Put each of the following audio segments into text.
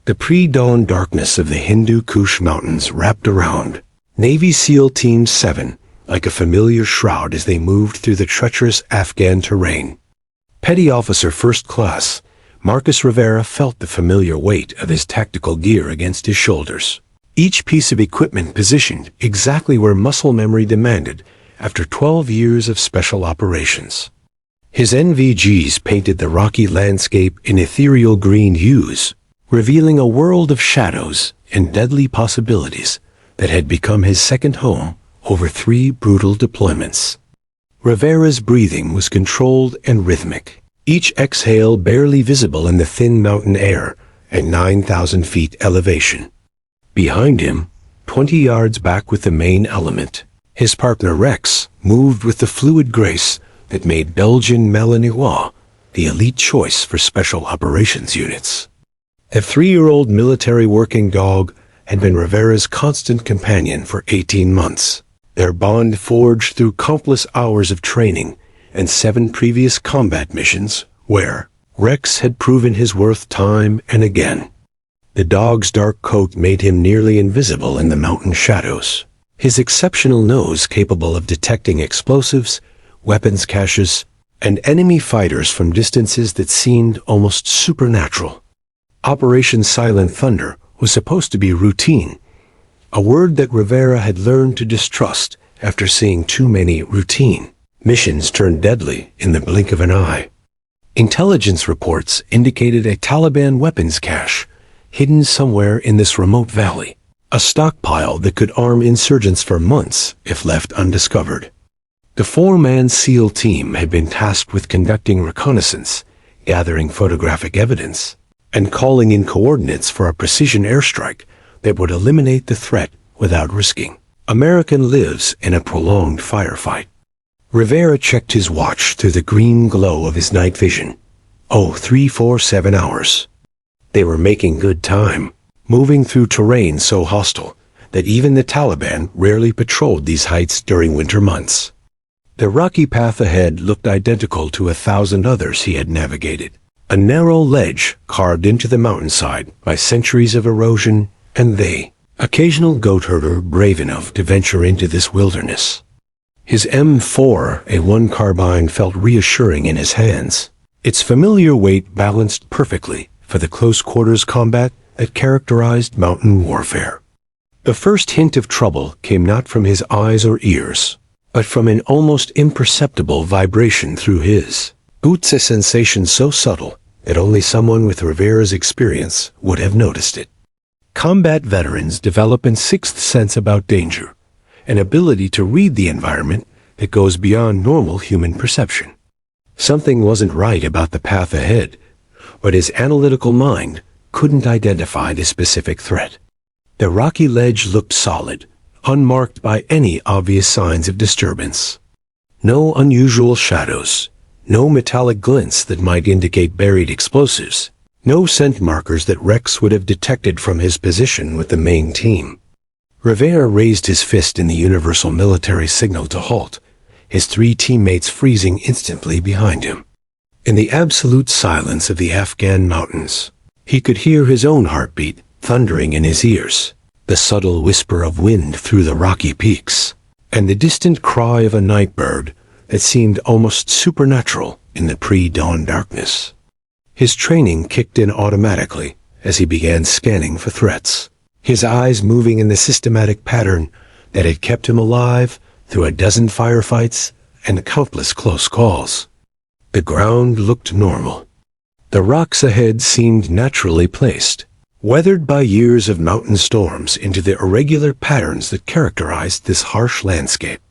The pre-dawn darkness of the Hindu Kush Mountains wrapped around Navy SEAL Team 7 like a familiar shroud as they moved through the treacherous Afghan terrain. Petty Officer First Class Marcus Rivera felt the familiar weight of his tactical gear against his shoulders, each piece of equipment positioned exactly where muscle memory demanded after 12 years of special operations. His NVGs painted the rocky landscape in ethereal green hues, revealing a world of shadows and deadly possibilities that had become his second home over 3 brutal deployments. Rivera's breathing was controlled and rhythmic, each exhale barely visible in the thin mountain air at 9,000 feet elevation. Behind him, 20 yards back with the main element, his partner Rex moved with the fluid grace that made Belgian Malinois the elite choice for special operations units. A 3-year-old military working dog had been Rivera's constant companion for 18 months, their bond forged through countless hours of training and 7 previous combat missions where Rex had proven his worth time and again. The dog's dark coat made him nearly invisible in the mountain shadows, his exceptional nose capable of detecting explosives, weapons caches, and enemy fighters from distances that seemed almost supernatural. Operation Silent Thunder was supposed to be routine, a word that Rivera had learned to distrust after seeing too many routine missions turn deadly in the blink of an eye. Intelligence reports indicated a Taliban weapons cache hidden somewhere in this remote valley, a stockpile that could arm insurgents for months if left undiscovered. The 4-man SEAL team had been tasked with conducting reconnaissance, gathering photographic evidence, and calling in coordinates for a precision airstrike that would eliminate the threat without risking American lives in a prolonged firefight. Rivera checked his watch through the green glow of his night vision. 347 hours. They were making good time, moving through terrain so hostile that even the Taliban rarely patrolled these heights during winter months. The rocky path ahead looked identical to 1,000 others he had navigated, a narrow ledge carved into the mountainside by centuries of erosion and the occasional goat herder brave enough to venture into this wilderness. His M4A1 carbine felt reassuring in his hands, its familiar weight balanced perfectly for the close-quarters combat that characterized mountain warfare. The first hint of trouble came not from his eyes or ears, but from an almost imperceptible vibration through his boots, a sensation so subtle that only someone with Rivera's experience would have noticed it. Combat veterans develop a 6th sense about danger, an ability to read the environment that goes beyond normal human perception. Something wasn't right about the path ahead, but his analytical mind couldn't identify the specific threat. The rocky ledge looked solid, unmarked by any obvious signs of disturbance. No unusual shadows, no metallic glints that might indicate buried explosives, no scent markers that Rex would have detected from his position with the main team. Rivera raised his fist in the universal military signal to halt, his 3 teammates freezing instantly behind him. In the absolute silence of the Afghan mountains, he could hear his own heartbeat thundering in his ears, the subtle whisper of wind through the rocky peaks, and the distant cry of a night bird that seemed almost supernatural in the pre-dawn darkness. His training kicked in automatically as he began scanning for threats, his eyes moving in the systematic pattern that had kept him alive through a dozen firefights and countless close calls. The ground looked normal. The rocks ahead seemed naturally placed, weathered by years of mountain storms into the irregular patterns that characterized this harsh landscape.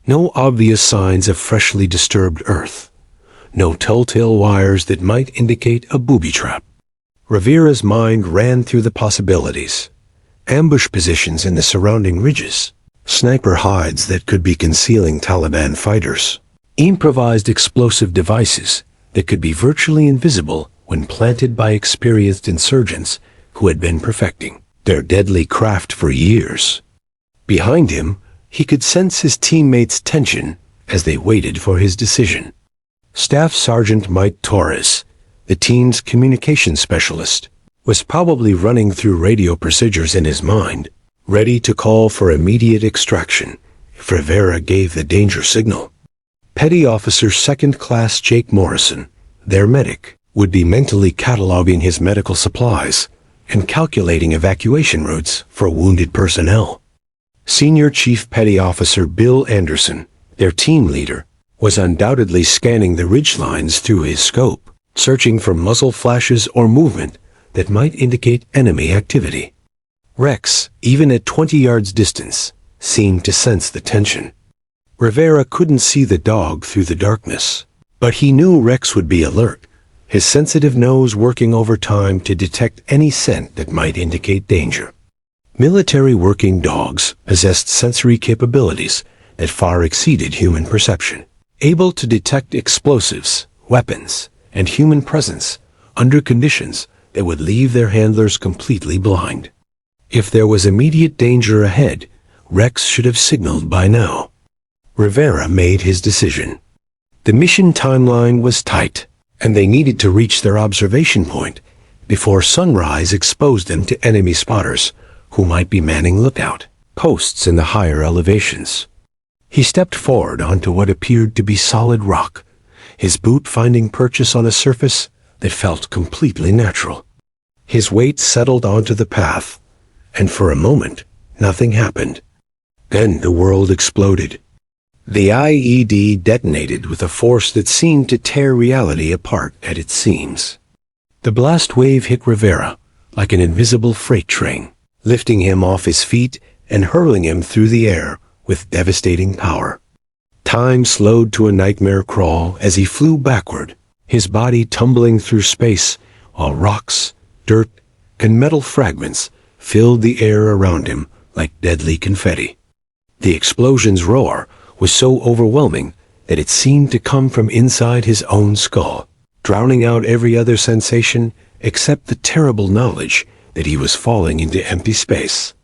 No obvious signs of freshly disturbed earth, no telltale wires that might indicate a booby trap. Rivera's mind ran through the possibilities: ambush positions in the surrounding ridges, sniper hides that could be concealing Taliban fighters, improvised explosive devices that could be virtually invisible when planted by experienced insurgents who had been perfecting their deadly craft for years. Behind him, he could sense his teammates' tension as they waited for his decision. Staff Sergeant Mike Torres, the team's communications specialist, was probably running through radio procedures in his mind, ready to call for immediate extraction if Rivera gave the danger signal. Petty Officer Second Class Jake Morrison, their medic, would be mentally cataloging his medical supplies and calculating evacuation routes for wounded personnel. Senior Chief Petty Officer Bill Anderson, their team leader, was undoubtedly scanning the ridgelines through his scope, searching for muzzle flashes or movement that might indicate enemy activity. Rex, even at 20 yards distance, seemed to sense the tension. Rivera couldn't see the dog through the darkness, but he knew Rex would be alert, his sensitive nose working overtime to detect any scent that might indicate danger. Military working dogs possessed sensory capabilities that far exceeded human perception, able to detect explosives, weapons, and human presence under conditions that would leave their handlers completely blind. If there was immediate danger ahead, Rex should have signaled by now. Rivera made his decision. The mission timeline was tight, and they needed to reach their observation point before sunrise exposed them to enemy spotters who might be manning lookout posts in the higher elevations. He stepped forward onto what appeared to be solid rock, his boot finding purchase on a surface that felt completely natural. His weight settled onto the path, and for a moment, nothing happened. Then the world exploded. The IED detonated with a force that seemed to tear reality apart at its seams. The blast wave hit Rivera like an invisible freight train, lifting him off his feet and hurling him through the air with devastating power. Time slowed to a nightmare crawl as he flew backward, his body tumbling through space while rocks, dirt, and metal fragments filled the air around him like deadly confetti. The explosion's roar was so overwhelming that it seemed to come from inside his own skull, drowning out every other sensation except the terrible knowledge that he was falling into empty space.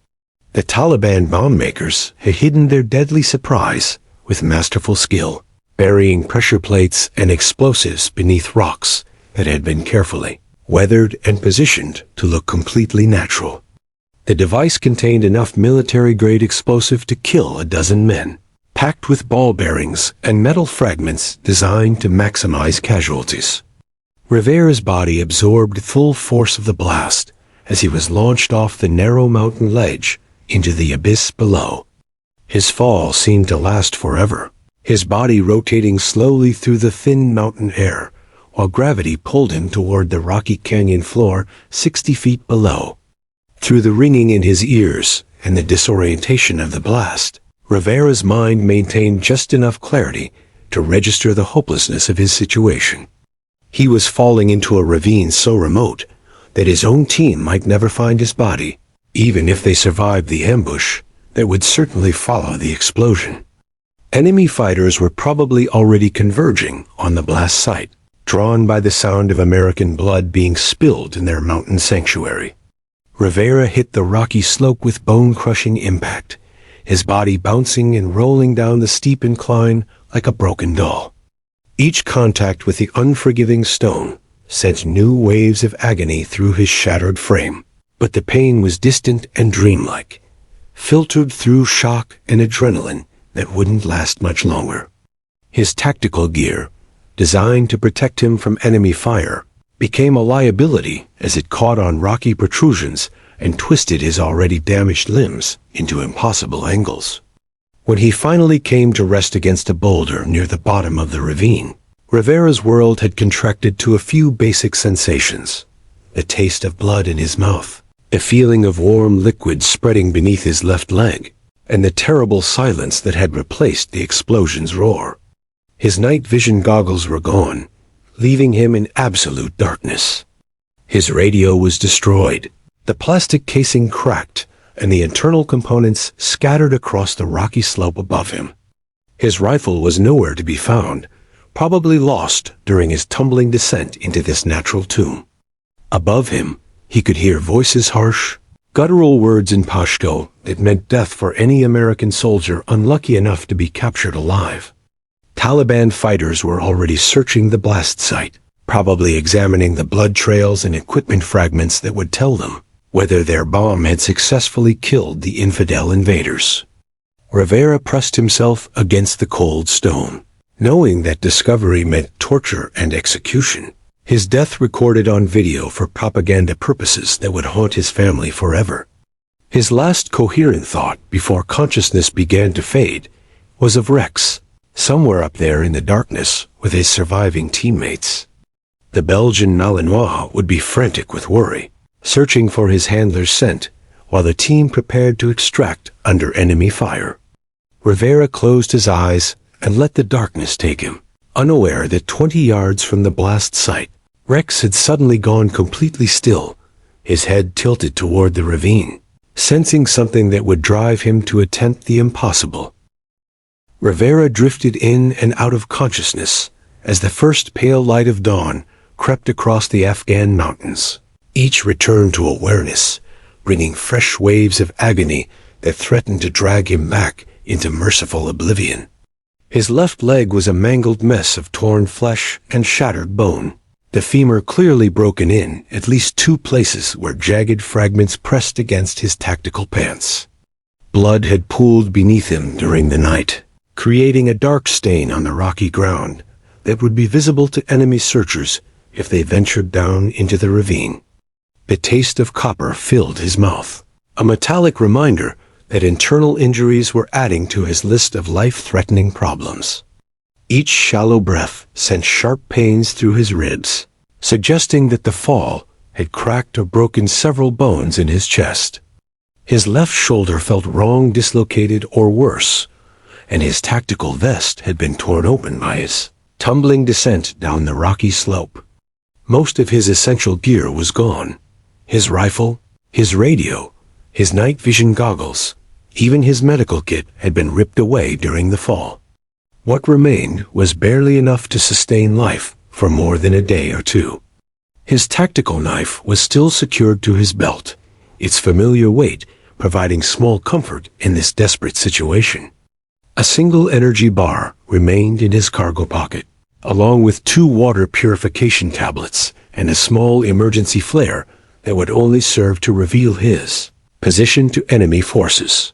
The Taliban bomb makers had hidden their deadly surprise with masterful skill, burying pressure plates and explosives beneath rocks that had been carefully weathered and positioned to look completely natural. The device contained enough military-grade explosive to kill a dozen men, packed with ball bearings and metal fragments designed to maximize casualties. Rivera's body absorbed full force of the blast as he was launched off the narrow mountain ledge into the abyss below. His fall seemed to last forever, his body rotating slowly through the thin mountain air, while gravity pulled him toward the rocky canyon floor 60 feet below. Through the ringing in his ears and the disorientation of the blast, Rivera's mind maintained just enough clarity to register the hopelessness of his situation. He was falling into a ravine so remote that his own team might never find his body, even if they survived the ambush that would certainly follow the explosion. Enemy fighters were probably already converging on the blast site, drawn by the sound of American blood being spilled in their mountain sanctuary. Rivera hit the rocky slope with bone-crushing impact, his body bouncing and rolling down the steep incline like a broken doll. Each contact with the unforgiving stone sent new waves of agony through his shattered frame, but the pain was distant and dreamlike, filtered through shock and adrenaline that wouldn't last much longer. His tactical gear, designed to protect him from enemy fire, became a liability as it caught on rocky protrusions and twisted his already damaged limbs into impossible angles. When he finally came to rest against a boulder near the bottom of the ravine, Rivera's world had contracted to a few basic sensations: the taste of blood in his mouth, a feeling of warm liquid spreading beneath his left leg, and the terrible silence that had replaced the explosion's roar. His night vision goggles were gone, leaving him in absolute darkness. His radio was destroyed, the plastic casing cracked, and the internal components scattered across the rocky slope above him. His rifle was nowhere to be found, probably lost during his tumbling descent into this natural tomb. Above him, he could hear voices, harsh, guttural words in Pashto that meant death for any American soldier unlucky enough to be captured alive. Taliban fighters were already searching the blast site, probably examining the blood trails and equipment fragments that would tell them whether their bomb had successfully killed the infidel invaders. Rivera pressed himself against the cold stone, knowing that discovery meant torture and execution. His death recorded on video for propaganda purposes that would haunt his family forever. His last coherent thought before consciousness began to fade was of Rex, somewhere up there in the darkness with his surviving teammates. The Belgian Malinois would be frantic with worry, searching for his handler's scent while the team prepared to extract under enemy fire. Rivera closed his eyes and let the darkness take him, unaware that 20 yards from the blast site, Rex had suddenly gone completely still, his head tilted toward the ravine, sensing something that would drive him to attempt the impossible. Rivera drifted in and out of consciousness as the first pale light of dawn crept across the Afghan mountains. Each returned to awareness, bringing fresh waves of agony that threatened to drag him back into merciful oblivion. His left leg was a mangled mess of torn flesh and shattered bone, the femur clearly broken in at least 2 places where jagged fragments pressed against his tactical pants. Blood had pooled beneath him during the night, creating a dark stain on the rocky ground that would be visible to enemy searchers if they ventured down into the ravine. The taste of copper filled his mouth, a metallic reminder that internal injuries were adding to his list of life-threatening problems. Each shallow breath sent sharp pains through his ribs, suggesting that the fall had cracked or broken several bones in his chest. His left shoulder felt wrong, dislocated, or worse, and his tactical vest had been torn open by his tumbling descent down the rocky slope. Most of his essential gear was gone. His rifle, his radio, his night vision goggles, even his medical kit had been ripped away during the fall. What remained was barely enough to sustain life for more than a day or two. His tactical knife was still secured to his belt, its familiar weight providing small comfort in this desperate situation. A single energy bar remained in his cargo pocket, along with 2 water purification tablets and a small emergency flare that would only serve to reveal his position to enemy forces.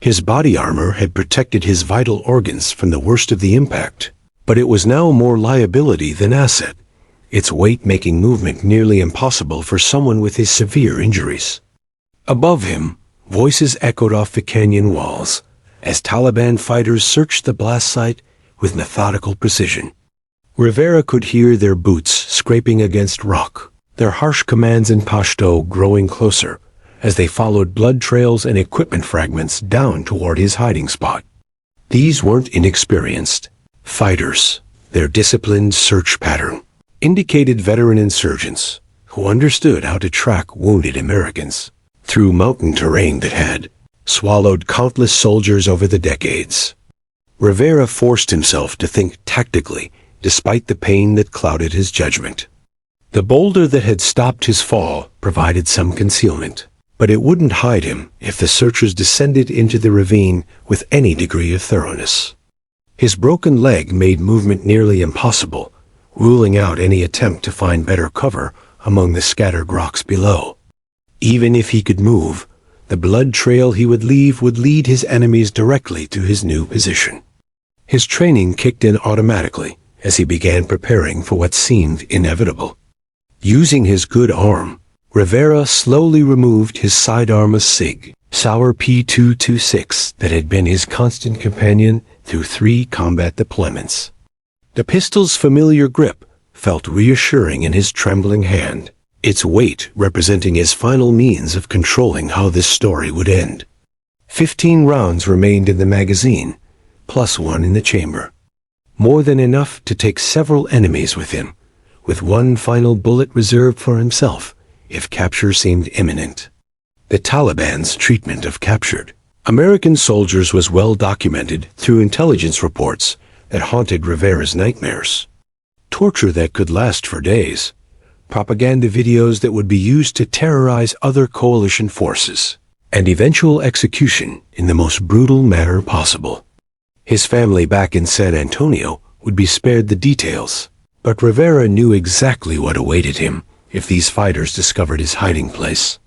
His body armor had protected his vital organs from the worst of the impact, but it was now more liability than asset, its weight making movement nearly impossible for someone with his severe injuries. Above him, voices echoed off the canyon walls as Taliban fighters searched the blast site with methodical precision. Rivera could hear their boots scraping against rock, their harsh commands in Pashto growing closer as they followed blood trails and equipment fragments down toward his hiding spot. These weren't inexperienced fighters. Their disciplined search pattern indicated veteran insurgents who understood how to track wounded Americans through mountain terrain that had swallowed countless soldiers over the decades. Rivera forced himself to think tactically despite the pain that clouded his judgment. The boulder that had stopped his fall provided some concealment, but it wouldn't hide him if the searchers descended into the ravine with any degree of thoroughness. His broken leg made movement nearly impossible, ruling out any attempt to find better cover among the scattered rocks below. Even if he could move, the blood trail he would leave would lead his enemies directly to his new position. His training kicked in automatically as he began preparing for what seemed inevitable. Using his good arm, Rivera slowly removed his sidearm SIG Sauer P226 that had been his constant companion through 3 combat deployments. The pistol's familiar grip felt reassuring in his trembling hand, its weight representing his final means of controlling how this story would end. 15 rounds remained in the magazine, plus 1 in the chamber. More than enough to take several enemies with him, with 1 final bullet reserved for himself if capture seemed imminent. The Taliban's treatment of captured American soldiers was well documented through intelligence reports that haunted Rivera's nightmares. Torture that could last for days, propaganda videos that would be used to terrorize other coalition forces, and eventual execution in the most brutal manner possible. His family back in San Antonio would be spared the details, But Rivera knew exactly what awaited him if these fighters discovered his hiding place.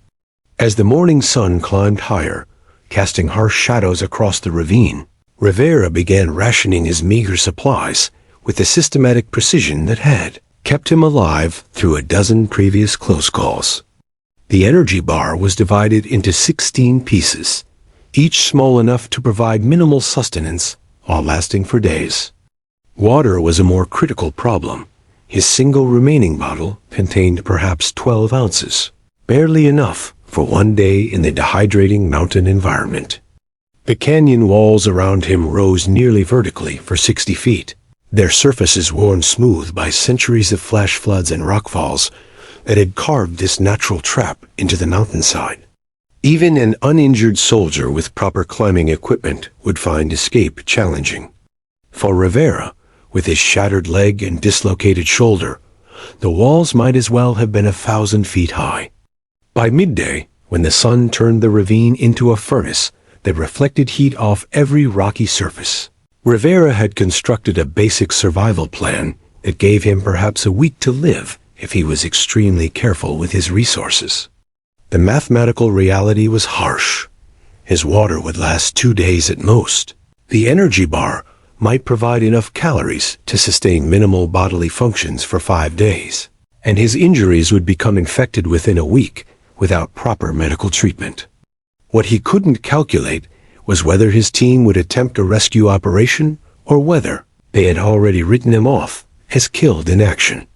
As the morning sun climbed higher, casting harsh shadows across the ravine, Rivera began rationing his meager supplies with a systematic precision that had kept him alive through a dozen previous close calls. The energy bar was divided into 16 pieces, each small enough to provide minimal sustenance while lasting for days. Water was a more critical problem. His single remaining bottle contained perhaps 12 ounces, barely enough for one day in the dehydrating mountain environment. The canyon walls around him rose nearly vertically for 60 feet, their surfaces worn smooth by centuries of flash floods and rockfalls that had carved this natural trap into the mountainside. Even an uninjured soldier with proper climbing equipment would find escape challenging. For Rivera, with his shattered leg and dislocated shoulder, the walls might as well have been 1,000 feet high. By midday, when the sun turned the ravine into a furnace that reflected heat off every rocky surface, Rivera had constructed a basic survival plan that gave him perhaps a week to live if he was extremely careful with his resources. The mathematical reality was harsh. His water would last 2 days at most. The energy bar might provide enough calories to sustain minimal bodily functions for 5 days, and his injuries would become infected within a week without proper medical treatment. What he couldn't calculate was whether his team would attempt a rescue operation or whether they had already written him off as killed in action.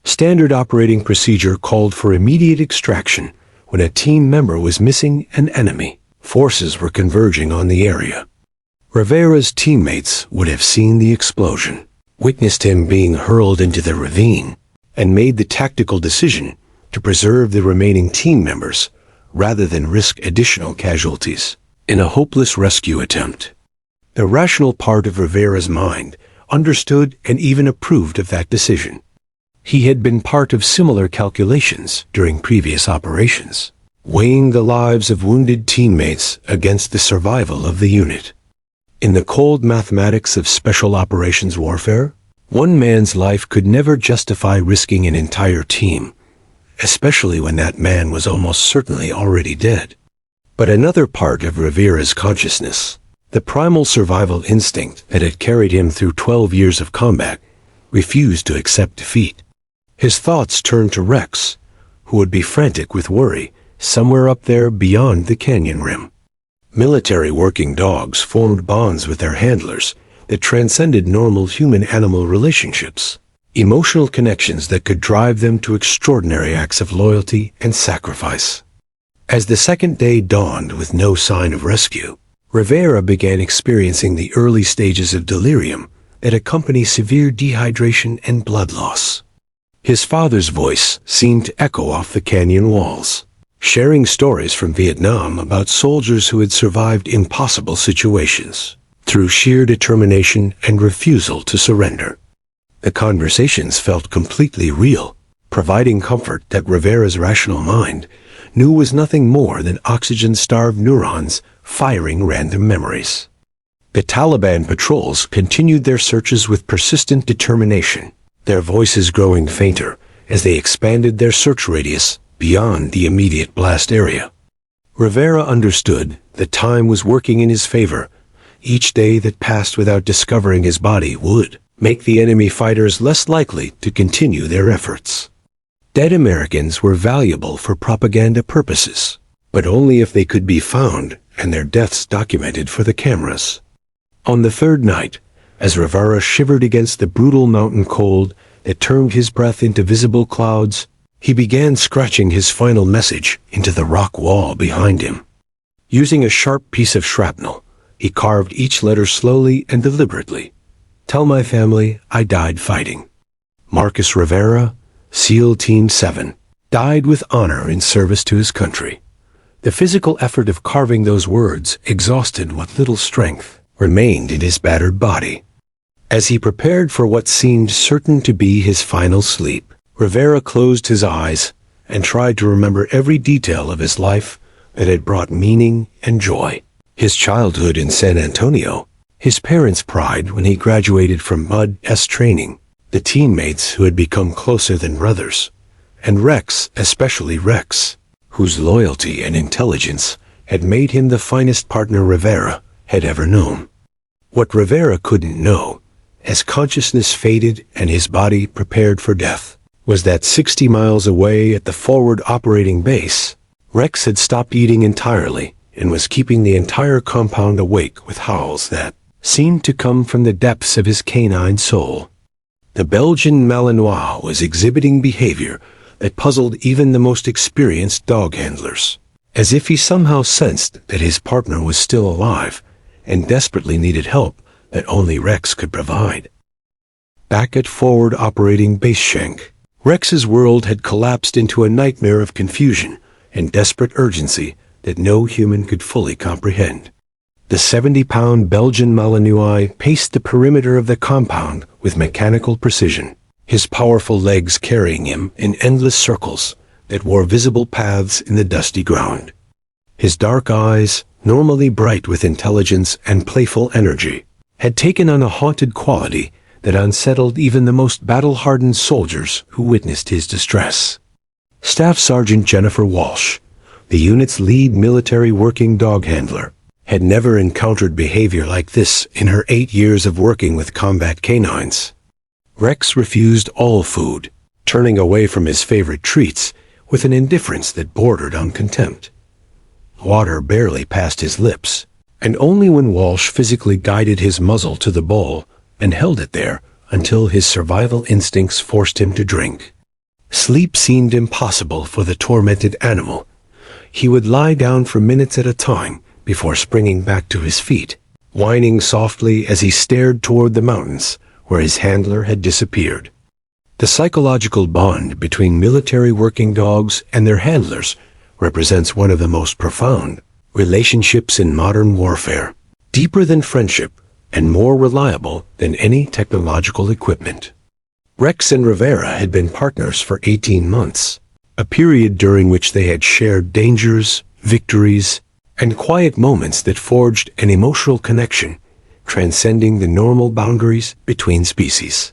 Standard operating procedure called for immediate extraction when a team member was missing an enemy. Forces were converging on the area. Rivera's teammates would have seen the explosion, witnessed him being hurled into the ravine, and made the tactical decision to preserve the remaining team members rather than risk additional casualties in a hopeless rescue attempt. The rational part of Rivera's mind understood and even approved of that decision. He had been part of similar calculations during previous operations, weighing the lives of wounded teammates against the survival of the unit. In the cold mathematics of special operations warfare, one man's life could never justify risking an entire team, especially when that man was almost certainly already dead. But another part of Rivera's consciousness, the primal survival instinct that had carried him through 12 years of combat, refused to accept defeat. His thoughts turned to Rex, who would be frantic with worry somewhere up there beyond the canyon rim. Military working dogs formed bonds with their handlers that transcended normal human-animal relationships, emotional connections that could drive them to extraordinary acts of loyalty and sacrifice. As the second day dawned with no sign of rescue, Rivera began experiencing the early stages of delirium that accompany severe dehydration and blood loss. His father's voice seemed to echo off the canyon walls, sharing stories from Vietnam about soldiers who had survived impossible situations through sheer determination and refusal to surrender. The conversations felt completely real, providing comfort that Rivera's rational mind knew was nothing more than oxygen-starved neurons firing random memories. The Taliban patrols continued their searches with persistent determination, their voices growing fainter as they expanded their search radius beyond the immediate blast area. Rivera understood that time was working in his favor. Each day that passed without discovering his body would make the enemy fighters less likely to continue their efforts. Dead Americans were valuable for propaganda purposes, but only if they could be found and their deaths documented for the cameras. On the third night, as Rivera shivered against the brutal mountain cold that turned his breath into visible clouds, he began scratching his final message into the rock wall behind him. Using a sharp piece of shrapnel, he carved each letter slowly and deliberately. "Tell my family I died fighting. Marcus Rivera, SEAL Team 7, died with honor in service to his country." The physical effort of carving those words exhausted what little strength remained in his battered body. As he prepared for what seemed certain to be his final sleep, Rivera closed his eyes and tried to remember every detail of his life that had brought meaning and joy. His childhood in San Antonio, his parents' pride when he graduated from MUD-S training, the teammates who had become closer than brothers, and Rex, especially Rex, whose loyalty and intelligence had made him the finest partner Rivera had ever known. What Rivera couldn't know, as consciousness faded and his body prepared for death, was that 60 miles away at the forward operating base, Rex had stopped eating entirely and was keeping the entire compound awake with howls that seemed to come from the depths of his canine soul. The Belgian Malinois was exhibiting behavior that puzzled even the most experienced dog handlers, as if he somehow sensed that his partner was still alive and desperately needed help that only Rex could provide. Back at forward operating base Schenk, Rex's world had collapsed into a nightmare of confusion and desperate urgency that no human could fully comprehend. The 70-pound Belgian Malinois paced the perimeter of the compound with mechanical precision, his powerful legs carrying him in endless circles that wore visible paths in the dusty ground. His dark eyes, normally bright with intelligence and playful energy, had taken on a haunted quality that unsettled even the most battle-hardened soldiers who witnessed his distress. Staff Sergeant Jennifer Walsh, the unit's lead military working dog handler, had never encountered behavior like this in her 8 years of working with combat canines. Rex refused all food, turning away from his favorite treats with an indifference that bordered on contempt. Water barely passed his lips, and only when Walsh physically guided his muzzle to the bowl and held it there until his survival instincts forced him to drink. Sleep seemed impossible for the tormented animal. He would lie down for minutes at a time before springing back to his feet, whining softly as he stared toward the mountains where his handler had disappeared. The psychological bond between military working dogs and their handlers represents one of the most profound relationships in modern warfare, deeper than friendship and more reliable than any technological equipment. Rex and Rivera had been partners for 18 months, a period during which they had shared dangers, victories, and quiet moments that forged an emotional connection transcending the normal boundaries between species.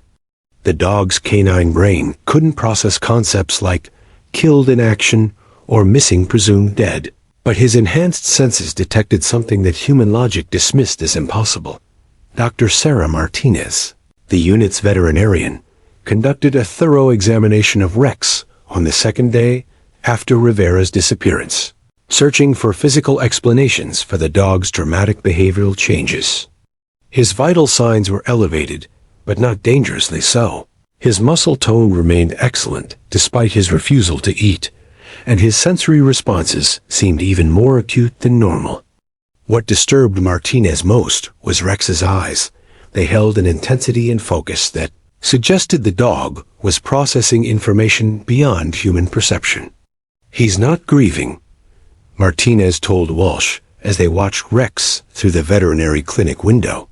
The dog's canine brain couldn't process concepts like killed in action or missing presumed dead, but his enhanced senses detected something that human logic dismissed as impossible. Dr. Sarah Martinez, the unit's veterinarian, conducted a thorough examination of Rex on the second day after Rivera's disappearance, searching for physical explanations for the dog's dramatic behavioral changes. His vital signs were elevated, but not dangerously so. His muscle tone remained excellent despite his refusal to eat, and his sensory responses seemed even more acute than normal. What disturbed Martinez most was Rex's eyes. They held an intensity and focus that suggested the dog was processing information beyond human perception. "He's not grieving," Martinez told Walsh as they watched Rex through the veterinary clinic window.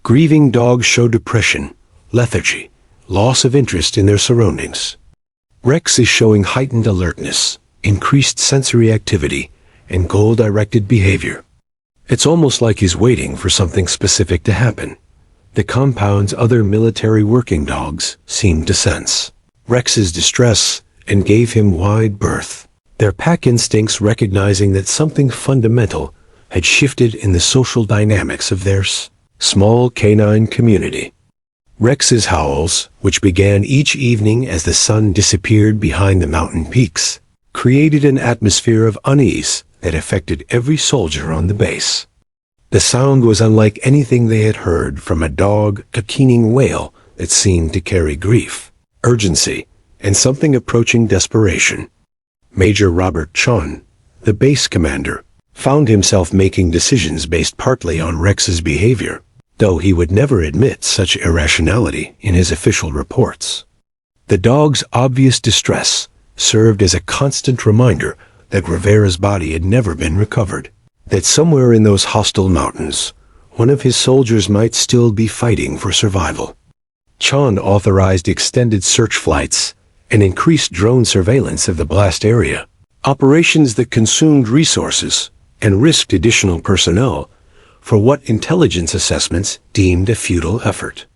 Grieving dogs show depression, lethargy, loss of interest in their surroundings. Rex is showing heightened alertness, increased sensory activity, and goal-directed behavior. It's almost like he's waiting for something specific to happen. The compound's other military working dogs seemed to sense Rex's distress and gave him wide berth, their pack instincts recognizing that something fundamental had shifted in the social dynamics of their small canine community. Rex's howls, which began each evening as the sun disappeared behind the mountain peaks, created an atmosphere of unease that affected every soldier on the base. The sound was unlike anything they had heard from a dog, a keening wail that seemed to carry grief, urgency, and something approaching desperation. Major Robert Chon, the base commander, found himself making decisions based partly on Rex's behavior, though he would never admit such irrationality in his official reports. The dog's obvious distress served as a constant reminder that Rivera's body had never been recovered, that somewhere in those hostile mountains, one of his soldiers might still be fighting for survival. Chon authorized extended search flights and increased drone surveillance of the blast area, operations that consumed resources and risked additional personnel for what intelligence assessments deemed a futile effort.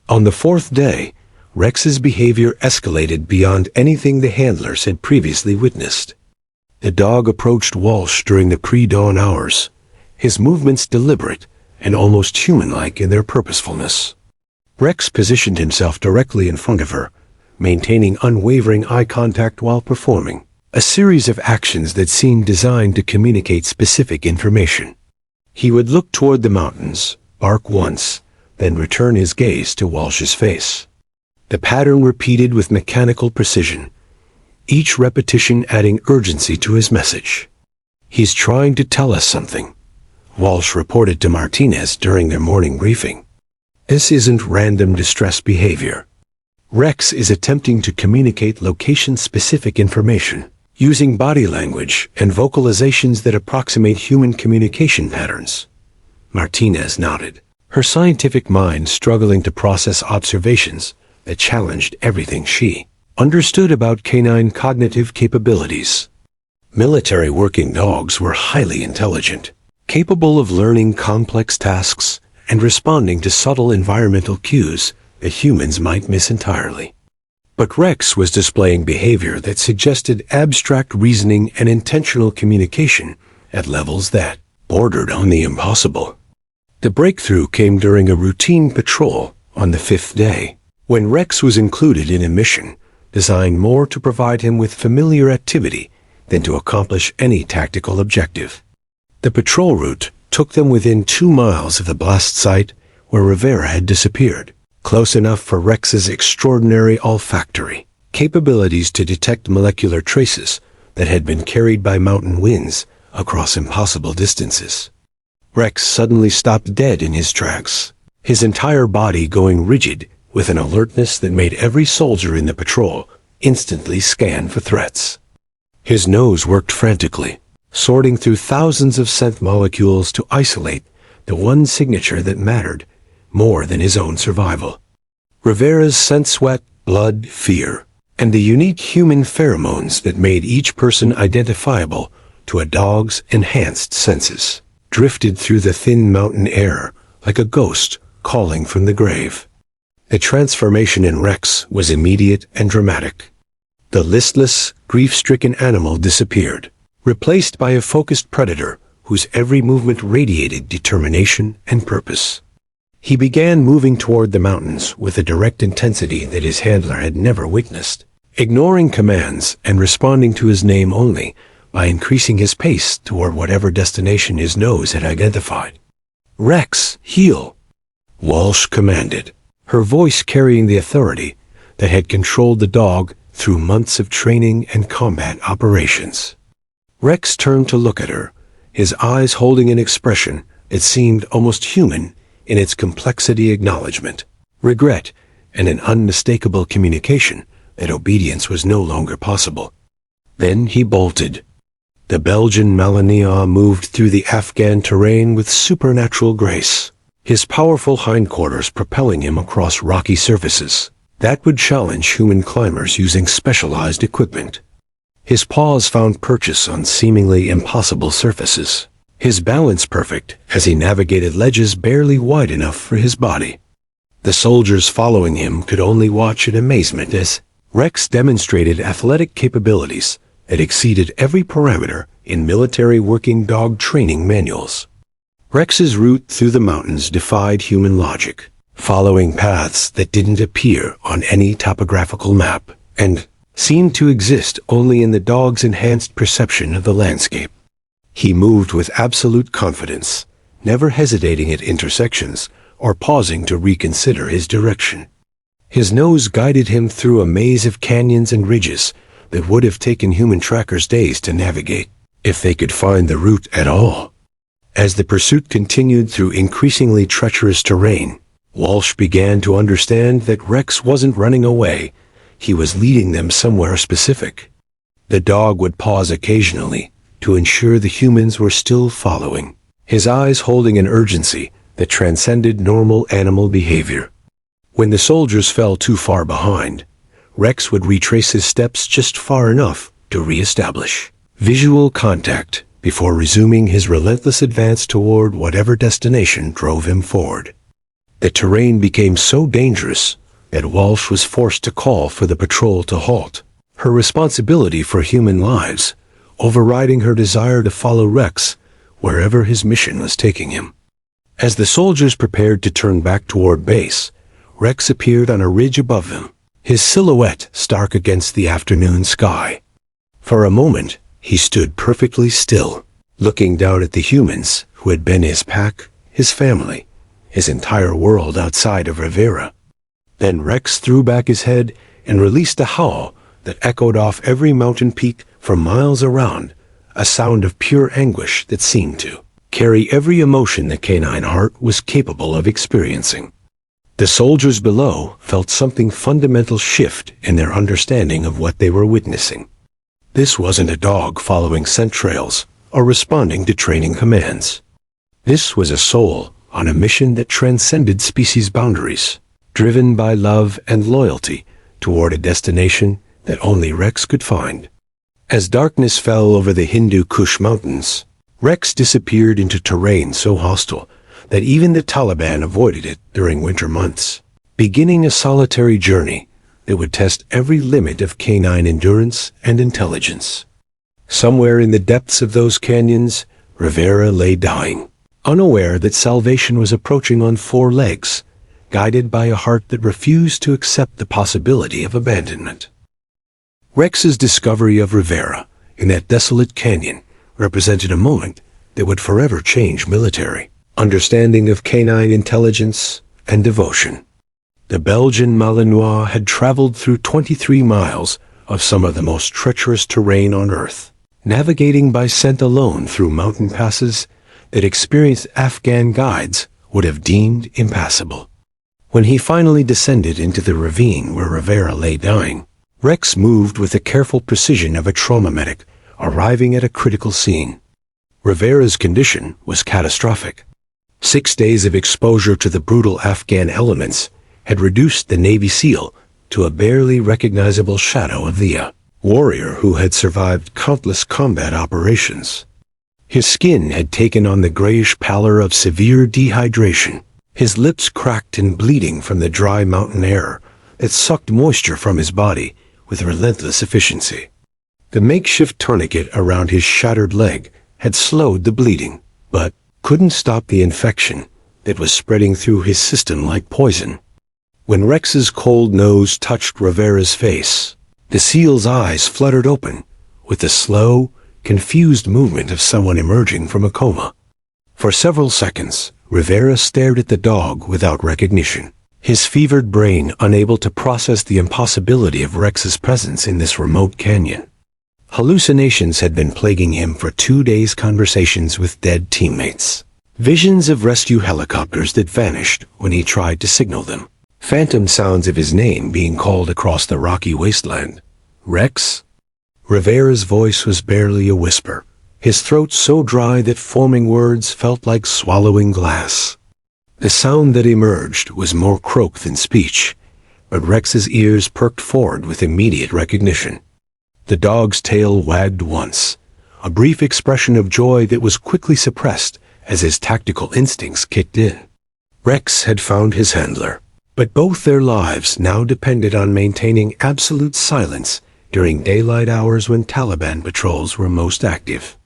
On the fourth day, Rex's behavior escalated beyond anything the handlers had previously witnessed. The dog approached Walsh during the pre-dawn hours, his movements deliberate and almost human-like in their purposefulness. Rex positioned himself directly in front of her, maintaining unwavering eye contact while performing a series of actions that seemed designed to communicate specific information. He would look toward the mountains, bark once, then return his gaze to Walsh's face. The pattern repeated with mechanical precision, each repetition adding urgency to his message. "He's trying to tell us something," Walsh reported to Martinez during their morning briefing. "This isn't random distress behavior. Rex is attempting to communicate location-specific information, using body language and vocalizations that approximate human communication patterns." Martinez nodded, her scientific mind struggling to process observations that challenged everything she understood about canine cognitive capabilities. Military working dogs were highly intelligent, capable of learning complex tasks and responding to subtle environmental cues that humans might miss entirely. But Rex was displaying behavior that suggested abstract reasoning and intentional communication at levels that bordered on the impossible. The breakthrough came during a routine patrol on the 5th day, when Rex was included in a mission designed more to provide him with familiar activity than to accomplish any tactical objective. The patrol route took them within 2 miles of the blast site where Rivera had disappeared, close enough for Rex's extraordinary olfactory capabilities to detect molecular traces that had been carried by mountain winds across impossible distances. Rex suddenly stopped dead in his tracks, his entire body going rigid with an alertness that made every soldier in the patrol instantly scan for threats. His nose worked frantically, sorting through thousands of scent molecules to isolate the one signature that mattered more than his own survival. Rivera's scent, sweat, blood, fear, and the unique human pheromones that made each person identifiable to a dog's enhanced senses drifted through the thin mountain air like a ghost calling from the grave. The transformation in Rex was immediate and dramatic. The listless, grief-stricken animal disappeared, replaced by a focused predator whose every movement radiated determination and purpose. He began moving toward the mountains with a direct intensity that his handler had never witnessed, ignoring commands and responding to his name only by increasing his pace toward whatever destination his nose had identified. "Rex, heel!" Walsh commanded, her voice carrying the authority that had controlled the dog through months of training and combat operations. Rex turned to look at her, his eyes holding an expression that seemed almost human in its complexity, acknowledgement, regret, and an unmistakable communication that obedience was no longer possible. Then he bolted. The Belgian Malinois moved through the Afghan terrain with supernatural grace, his powerful hindquarters propelling him across rocky surfaces that would challenge human climbers using specialized equipment. His paws found purchase on seemingly impossible surfaces, his balance perfect as he navigated ledges barely wide enough for his body. The soldiers following him could only watch in amazement as Rex demonstrated athletic capabilities that exceeded every parameter in military working dog training manuals. Rex's route through the mountains defied human logic, following paths that didn't appear on any topographical map, and seemed to exist only in the dog's enhanced perception of the landscape. He moved with absolute confidence, never hesitating at intersections or pausing to reconsider his direction. His nose guided him through a maze of canyons and ridges that would have taken human trackers days to navigate, if they could find the route at all. As the pursuit continued through increasingly treacherous terrain, Walsh began to understand that Rex wasn't running away, he was leading them somewhere specific. The dog would pause occasionally to ensure the humans were still following, his eyes holding an urgency that transcended normal animal behavior. When the soldiers fell too far behind, Rex would retrace his steps just far enough to re-establish visual contact before resuming his relentless advance toward whatever destination drove him forward. The terrain became so dangerous Ed Walsh was forced to call for the patrol to halt, her responsibility for human lives overriding her desire to follow Rex wherever his mission was taking him. As the soldiers prepared to turn back toward base, Rex appeared on a ridge above them, his silhouette stark against the afternoon sky. For a moment, he stood perfectly still, looking down at the humans who had been his pack, his family, his entire world outside of Rivera. Then Rex threw back his head and released a howl that echoed off every mountain peak for miles around, a sound of pure anguish that seemed to carry every emotion the canine heart was capable of experiencing. The soldiers below felt something fundamental shift in their understanding of what they were witnessing. This wasn't a dog following scent trails or responding to training commands. This was a soul on a mission that transcended species boundaries, driven by love and loyalty toward a destination that only Rex could find. As darkness fell over the Hindu Kush Mountains, Rex disappeared into terrain so hostile that even the Taliban avoided it during winter months, beginning a solitary journey that would test every limit of canine endurance and intelligence. Somewhere in the depths of those canyons, Rivera lay dying, unaware that salvation was approaching on 4 legs, guided by a heart that refused to accept the possibility of abandonment. Rex's discovery of Rivera in that desolate canyon represented a moment that would forever change military understanding of canine intelligence and devotion. The Belgian Malinois had traveled through 23 miles of some of the most treacherous terrain on Earth, navigating by scent alone through mountain passes that experienced Afghan guides would have deemed impassable. When he finally descended into the ravine where Rivera lay dying, Rex moved with the careful precision of a trauma medic, arriving at a critical scene. Rivera's condition was catastrophic. 6 days of exposure to the brutal Afghan elements had reduced the Navy SEAL to a barely recognizable shadow of the warrior who had survived countless combat operations. His skin had taken on the grayish pallor of severe dehydration, his lips cracked and bleeding from the dry mountain air that sucked moisture from his body with relentless efficiency. The makeshift tourniquet around his shattered leg had slowed the bleeding, but couldn't stop the infection that was spreading through his system like poison. When Rex's cold nose touched Rivera's face, the SEAL's eyes fluttered open with the slow, confused movement of someone emerging from a coma. For several seconds, Rivera stared at the dog without recognition, his fevered brain unable to process the impossibility of Rex's presence in this remote canyon. Hallucinations had been plaguing him for 2 days' conversations with dead teammates, visions of rescue helicopters that vanished when he tried to signal them, phantom sounds of his name being called across the rocky wasteland. Rex? Rivera's voice was barely a whisper, his throat so dry that forming words felt like swallowing glass. The sound that emerged was more croak than speech, but Rex's ears perked forward with immediate recognition. The dog's tail wagged once, a brief expression of joy that was quickly suppressed as his tactical instincts kicked in. Rex had found his handler, but both their lives now depended on maintaining absolute silence during daylight hours when Taliban patrols were most active.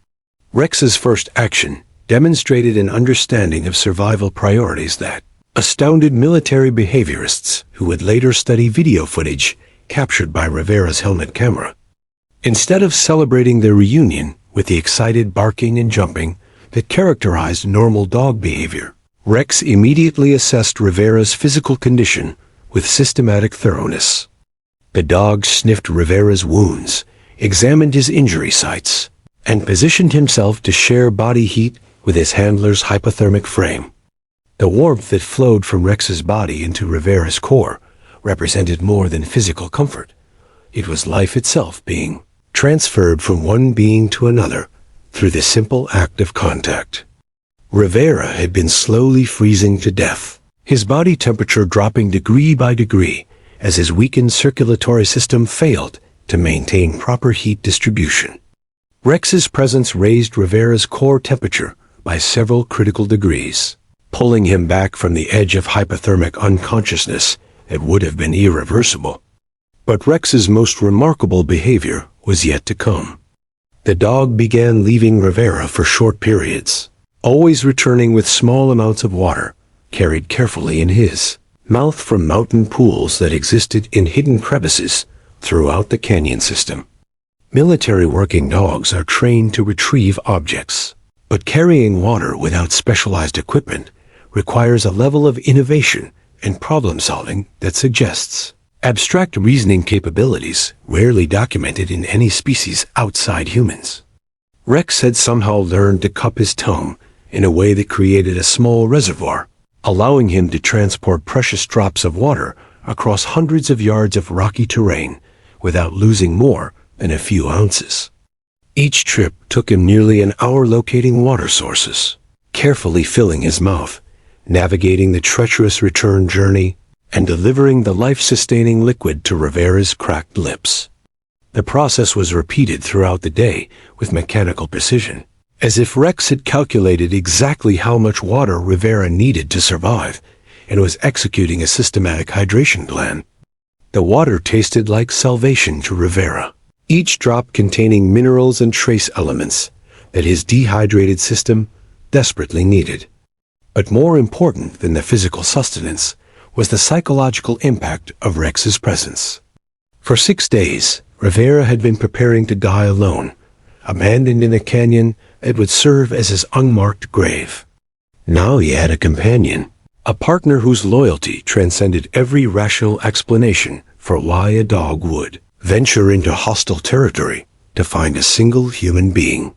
Rex's first action demonstrated an understanding of survival priorities that astounded military behaviorists who would later study video footage captured by Rivera's helmet camera. Instead of celebrating their reunion with the excited barking and jumping that characterized normal dog behavior, Rex immediately assessed Rivera's physical condition with systematic thoroughness. The dog sniffed Rivera's wounds, examined his injury sites, and positioned himself to share body heat with his handler's hypothermic frame. The warmth that flowed from Rex's body into Rivera's core represented more than physical comfort. It was life itself being transferred from one being to another through the simple act of contact. Rivera had been slowly freezing to death, his body temperature dropping degree by degree as his weakened circulatory system failed to maintain proper heat distribution. Rex's presence raised Rivera's core temperature by several critical degrees, pulling him back from the edge of hypothermic unconsciousness that would have been irreversible. But Rex's most remarkable behavior was yet to come. The dog began leaving Rivera for short periods, always returning with small amounts of water, carried carefully in his mouth from mountain pools that existed in hidden crevices throughout the canyon system. Military working dogs are trained to retrieve objects, but carrying water without specialized equipment requires a level of innovation and problem-solving that suggests abstract reasoning capabilities rarely documented in any species outside humans. Rex had somehow learned to cup his tongue in a way that created a small reservoir, allowing him to transport precious drops of water across hundreds of yards of rocky terrain without losing more than a few ounces. Each trip took him nearly an hour locating water sources, carefully filling his mouth, navigating the treacherous return journey, and delivering the life-sustaining liquid to Rivera's cracked lips. The process was repeated throughout the day with mechanical precision, as if Rex had calculated exactly how much water Rivera needed to survive and was executing a systematic hydration plan. The water tasted like salvation to Rivera, each drop containing minerals and trace elements that his dehydrated system desperately needed. But more important than the physical sustenance was the psychological impact of Rex's presence. For 6 days, Rivera had been preparing to die alone, abandoned in a canyon that would serve as his unmarked grave. Now he had a companion, a partner whose loyalty transcended every rational explanation for why a dog would venture into hostile territory to find a single human being.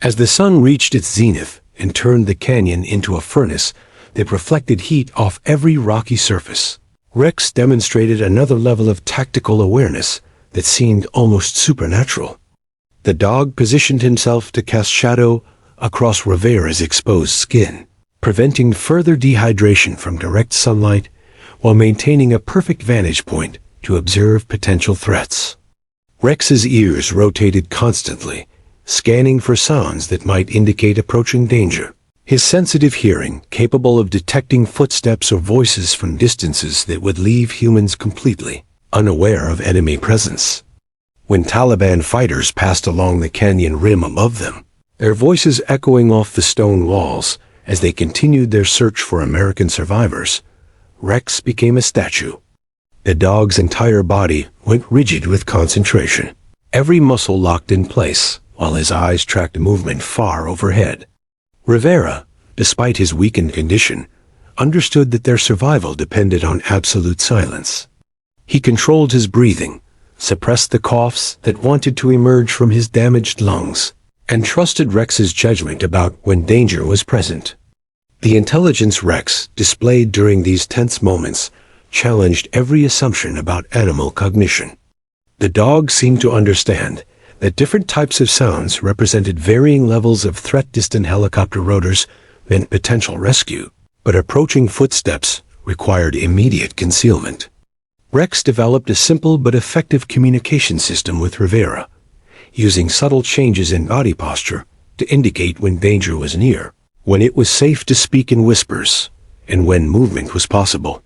As the sun reached its zenith and turned the canyon into a furnace that reflected heat off every rocky surface, Rex demonstrated another level of tactical awareness that seemed almost supernatural. The dog positioned himself to cast shadow across Rivera's exposed skin, preventing further dehydration from direct sunlight while maintaining a perfect vantage point to observe potential threats. Rex's ears rotated constantly, scanning for sounds that might indicate approaching danger. His sensitive hearing, capable of detecting footsteps or voices from distances that would leave humans completely unaware of enemy presence. When Taliban fighters passed along the canyon rim above them, their voices echoing off the stone walls as they continued their search for American survivors, Rex became a statue. The dog's entire body went rigid with concentration, every muscle locked in place, while his eyes tracked movement far overhead. Rivera, despite his weakened condition, understood that their survival depended on absolute silence. He controlled his breathing, suppressed the coughs that wanted to emerge from his damaged lungs, and trusted Rex's judgment about when danger was present. The intelligence Rex displayed during these tense moments challenged every assumption about animal cognition. The dog seemed to understand that different types of sounds represented varying levels of threat. Distant helicopter rotors meant potential rescue, but approaching footsteps required immediate concealment. Rex developed a simple but effective communication system with Rivera, using subtle changes in body posture to indicate when danger was near, when it was safe to speak in whispers, and when movement was possible.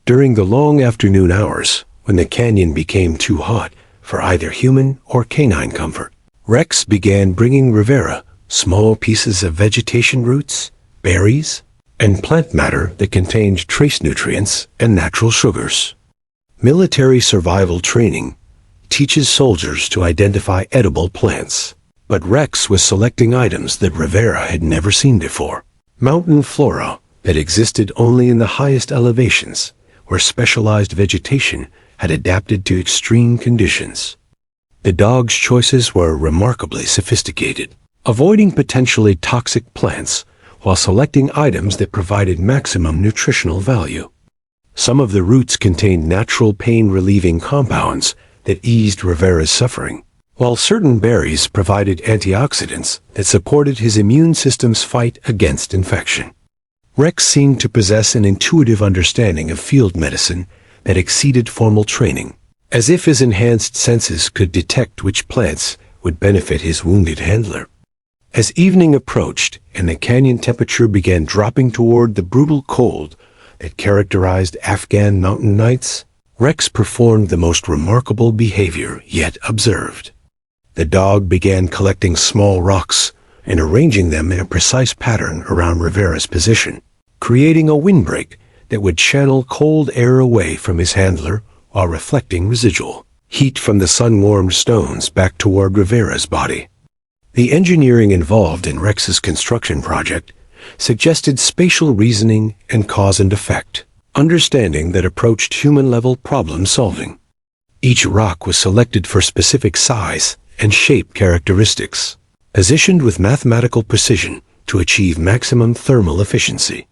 During the long afternoon hours, when the canyon became too hot for either human or canine comfort, Rex began bringing Rivera small pieces of vegetation roots, berries, and plant matter that contained trace nutrients and natural sugars. Military survival training teaches soldiers to identify edible plants, but Rex was selecting items that Rivera had never seen before. Mountain flora that existed only in the highest elevations, where specialized vegetation had adapted to extreme conditions. The dog's choices were remarkably sophisticated, avoiding potentially toxic plants while selecting items that provided maximum nutritional value. Some of the roots contained natural pain-relieving compounds that eased Rivera's suffering, while certain berries provided antioxidants that supported his immune system's fight against infection. Rex seemed to possess an intuitive understanding of field medicine that exceeded formal training, as if his enhanced senses could detect which plants would benefit his wounded handler. As evening approached and the canyon temperature began dropping toward the brutal cold that characterized Afghan mountain nights, Rex performed the most remarkable behavior yet observed. The dog began collecting small rocks and arranging them in a precise pattern around Rivera's position, creating a windbreak that would channel cold air away from his handler while reflecting residual heat from the sun-warmed stones back toward Rivera's body. The engineering involved in Rex's construction project suggested spatial reasoning and cause and effect, understanding that approached human-level problem-solving. Each rock was selected for specific size and shape characteristics, positioned with mathematical precision to achieve maximum thermal efficiency.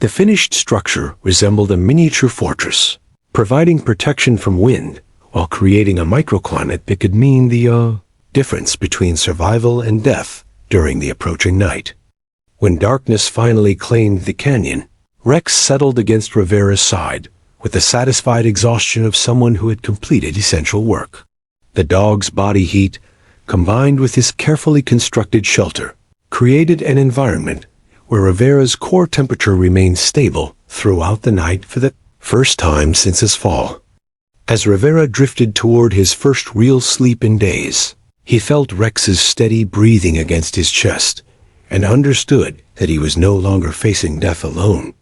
The finished structure resembled a miniature fortress, providing protection from wind while creating a microclimate that could mean the difference between survival and death during the approaching night. When darkness finally claimed the canyon, Rex settled against Rivera's side with the satisfied exhaustion of someone who had completed essential work. The dog's body heat, combined with his carefully constructed shelter, created an environment where Rivera's core temperature remained stable throughout the night for the first time since his fall. As Rivera drifted toward his first real sleep in days, he felt Rex's steady breathing against his chest and understood that he was no longer facing death alone.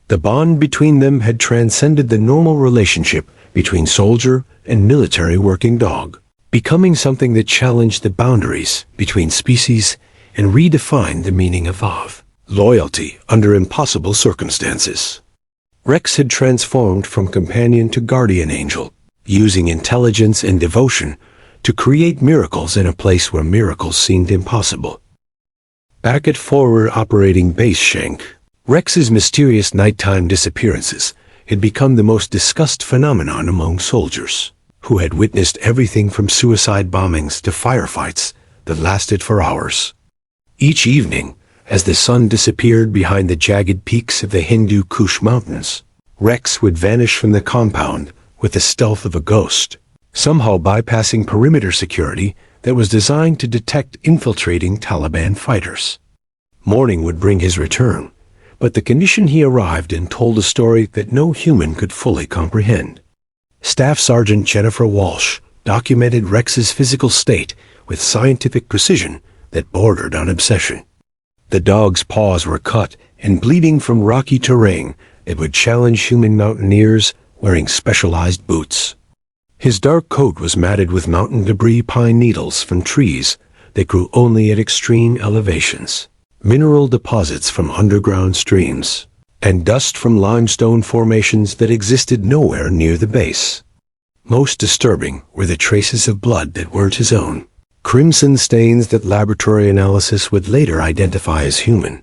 The bond between them had transcended the normal relationship between soldier and military working dog, becoming something that challenged the boundaries between species and redefined the meaning of loyalty under impossible circumstances. Rex had transformed from companion to guardian angel, using intelligence and devotion to create miracles in a place where miracles seemed impossible. Back at Forward Operating Base Shank, Rex's mysterious nighttime disappearances had become the most discussed phenomenon among soldiers, who had witnessed everything from suicide bombings to firefights that lasted for hours. Each evening, as the sun disappeared behind the jagged peaks of the Hindu Kush Mountains, Rex would vanish from the compound with the stealth of a ghost, somehow bypassing perimeter security that was designed to detect infiltrating Taliban fighters. Morning would bring his return, but the condition he arrived in told a story that no human could fully comprehend. Staff Sergeant Jennifer Walsh documented Rex's physical state with scientific precision that bordered on obsession. The dog's paws were cut and bleeding from rocky terrain that would challenge human mountaineers wearing specialized boots. His dark coat was matted with mountain debris pine needles from trees that grew only at extreme elevations, mineral deposits from underground streams, and dust from limestone formations that existed nowhere near the base. Most disturbing were the traces of blood that weren't his own, crimson stains that laboratory analysis would later identify as human.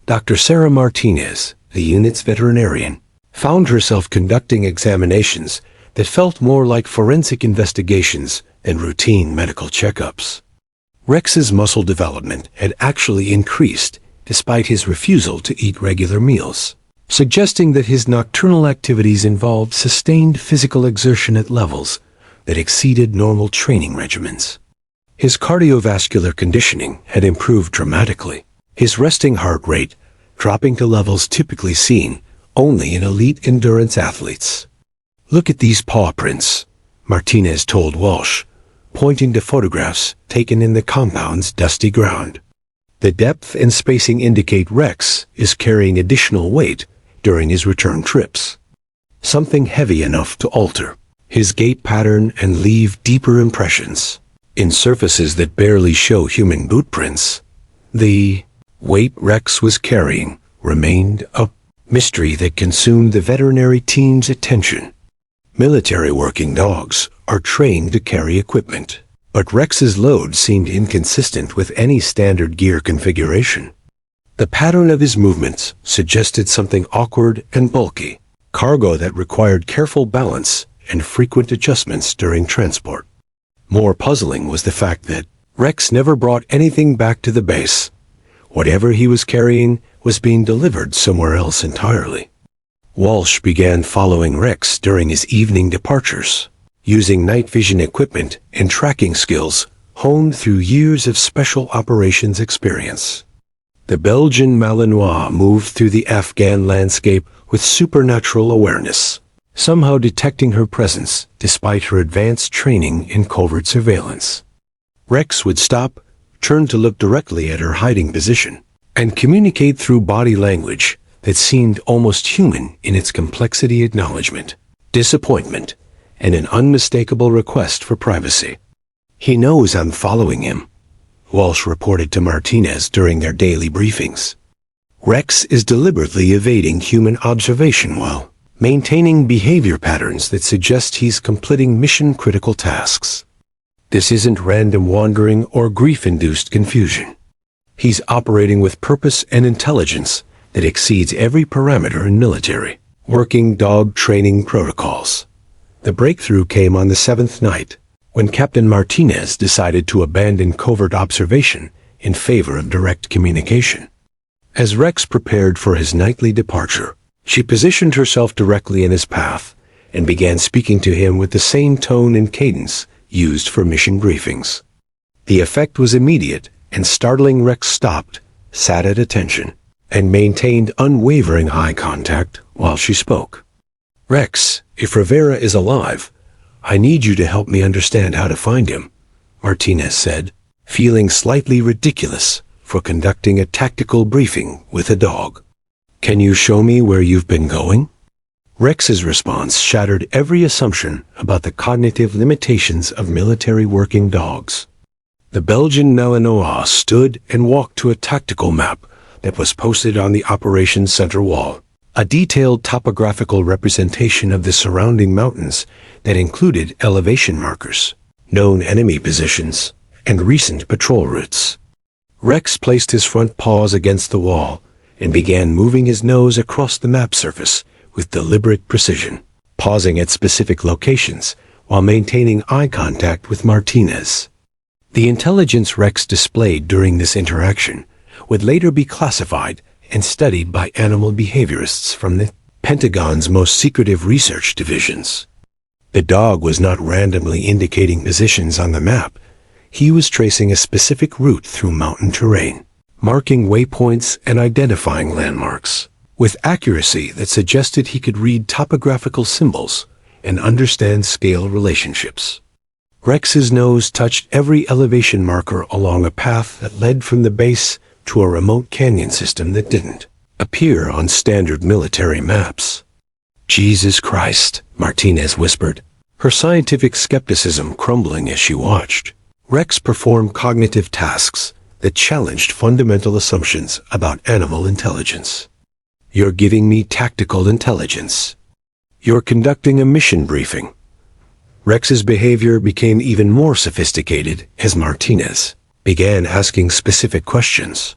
Dr. Sarah Martinez, the unit's veterinarian, found herself conducting examinations that felt more like forensic investigations than routine medical checkups. Rex's muscle development had actually increased despite his refusal to eat regular meals, suggesting that his nocturnal activities involved sustained physical exertion at levels that exceeded normal training regimens. His cardiovascular conditioning had improved dramatically, his resting heart rate dropping to levels typically seen only in elite endurance athletes. "Look at these paw prints," Martinez told Walsh, pointing to photographs taken in the compound's dusty ground. The depth and spacing indicate Rex is carrying additional weight during his return trips, something heavy enough to alter his gait pattern and leave deeper impressions in surfaces that barely show human boot prints. The weight Rex was carrying remained a mystery that consumed the veterinary team's attention. Military working dogs are trained to carry equipment, but Rex's load seemed inconsistent with any standard gear configuration. The pattern of his movements suggested something awkward and bulky, cargo that required careful balance and frequent adjustments during transport. More puzzling was the fact that Rex never brought anything back to the base. Whatever he was carrying was being delivered somewhere else entirely. Walsh began following Rex during his evening departures, using night vision equipment and tracking skills honed through years of special operations experience. The Belgian Malinois moved through the Afghan landscape with supernatural awareness, somehow detecting her presence despite her advanced training in covert surveillance. Rex would stop, turn to look directly at her hiding position, and communicate through body language that seemed almost human in its complexity: acknowledgement, disappointment, and an unmistakable request for privacy. "He knows I'm following him," Walsh reported to Martinez during their daily briefings. "Rex is deliberately evading human observation while maintaining behavior patterns that suggest he's completing mission-critical tasks. This isn't random wandering or grief-induced confusion. He's operating with purpose and intelligence that exceeds every parameter in military working dog training protocols." The breakthrough came on the seventh night, when Captain Martinez decided to abandon covert observation in favor of direct communication. As Rex prepared for his nightly departure, she positioned herself directly in his path and began speaking to him with the same tone and cadence used for mission briefings. The effect was immediate, and startling. Rex stopped, sat at attention, and maintained unwavering eye contact while she spoke. "Rex, if Rivera is alive, I need you to help me understand how to find him," Martinez said, feeling slightly ridiculous for conducting a tactical briefing with a dog. "Can you show me where you've been going?" Rex's response shattered every assumption about the cognitive limitations of military working dogs. The Belgian Malinois stood and walked to a tactical map that was posted on the operations center wall, a detailed topographical representation of the surrounding mountains that included elevation markers, known enemy positions, and recent patrol routes. Rex placed his front paws against the wall and began moving his nose across the map surface with deliberate precision, pausing at specific locations while maintaining eye contact with Martinez. The intelligence Rex displayed during this interaction would later be classified and studied by animal behaviorists from the Pentagon's most secretive research divisions. The dog was not randomly indicating positions on the map. He was tracing a specific route through mountain terrain, marking waypoints and identifying landmarks, with accuracy that suggested he could read topographical symbols and understand scale relationships. Rex's nose touched every elevation marker along a path that led from the base to a remote canyon system that didn't appear on standard military maps. "Jesus Christ," Martinez whispered, her scientific skepticism crumbling as she watched. Rex performed cognitive tasks that challenged fundamental assumptions about animal intelligence. "You're giving me tactical intelligence. You're conducting a mission briefing." Rex's behavior became even more sophisticated as Martinez began asking specific questions.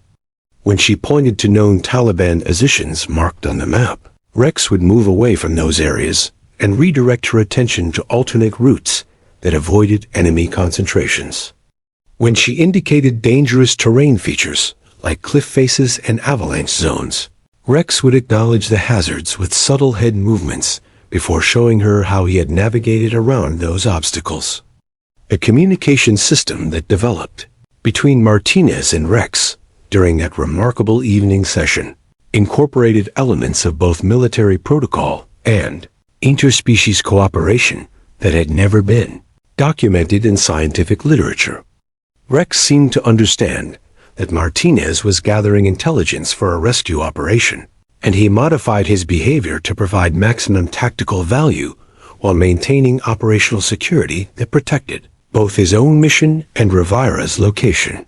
When she pointed to known Taliban positions marked on the map, Rex would move away from those areas and redirect her attention to alternate routes that avoided enemy concentrations. When she indicated dangerous terrain features, like cliff faces and avalanche zones, Rex would acknowledge the hazards with subtle head movements before showing her how he had navigated around those obstacles. A communication system that developed between Martinez and Rex during that remarkable evening session incorporated elements of both military protocol and interspecies cooperation that had never been documented in scientific literature. Rex seemed to understand that Martinez was gathering intelligence for a rescue operation, and he modified his behavior to provide maximum tactical value while maintaining operational security that protected both his own mission and Rivera's location.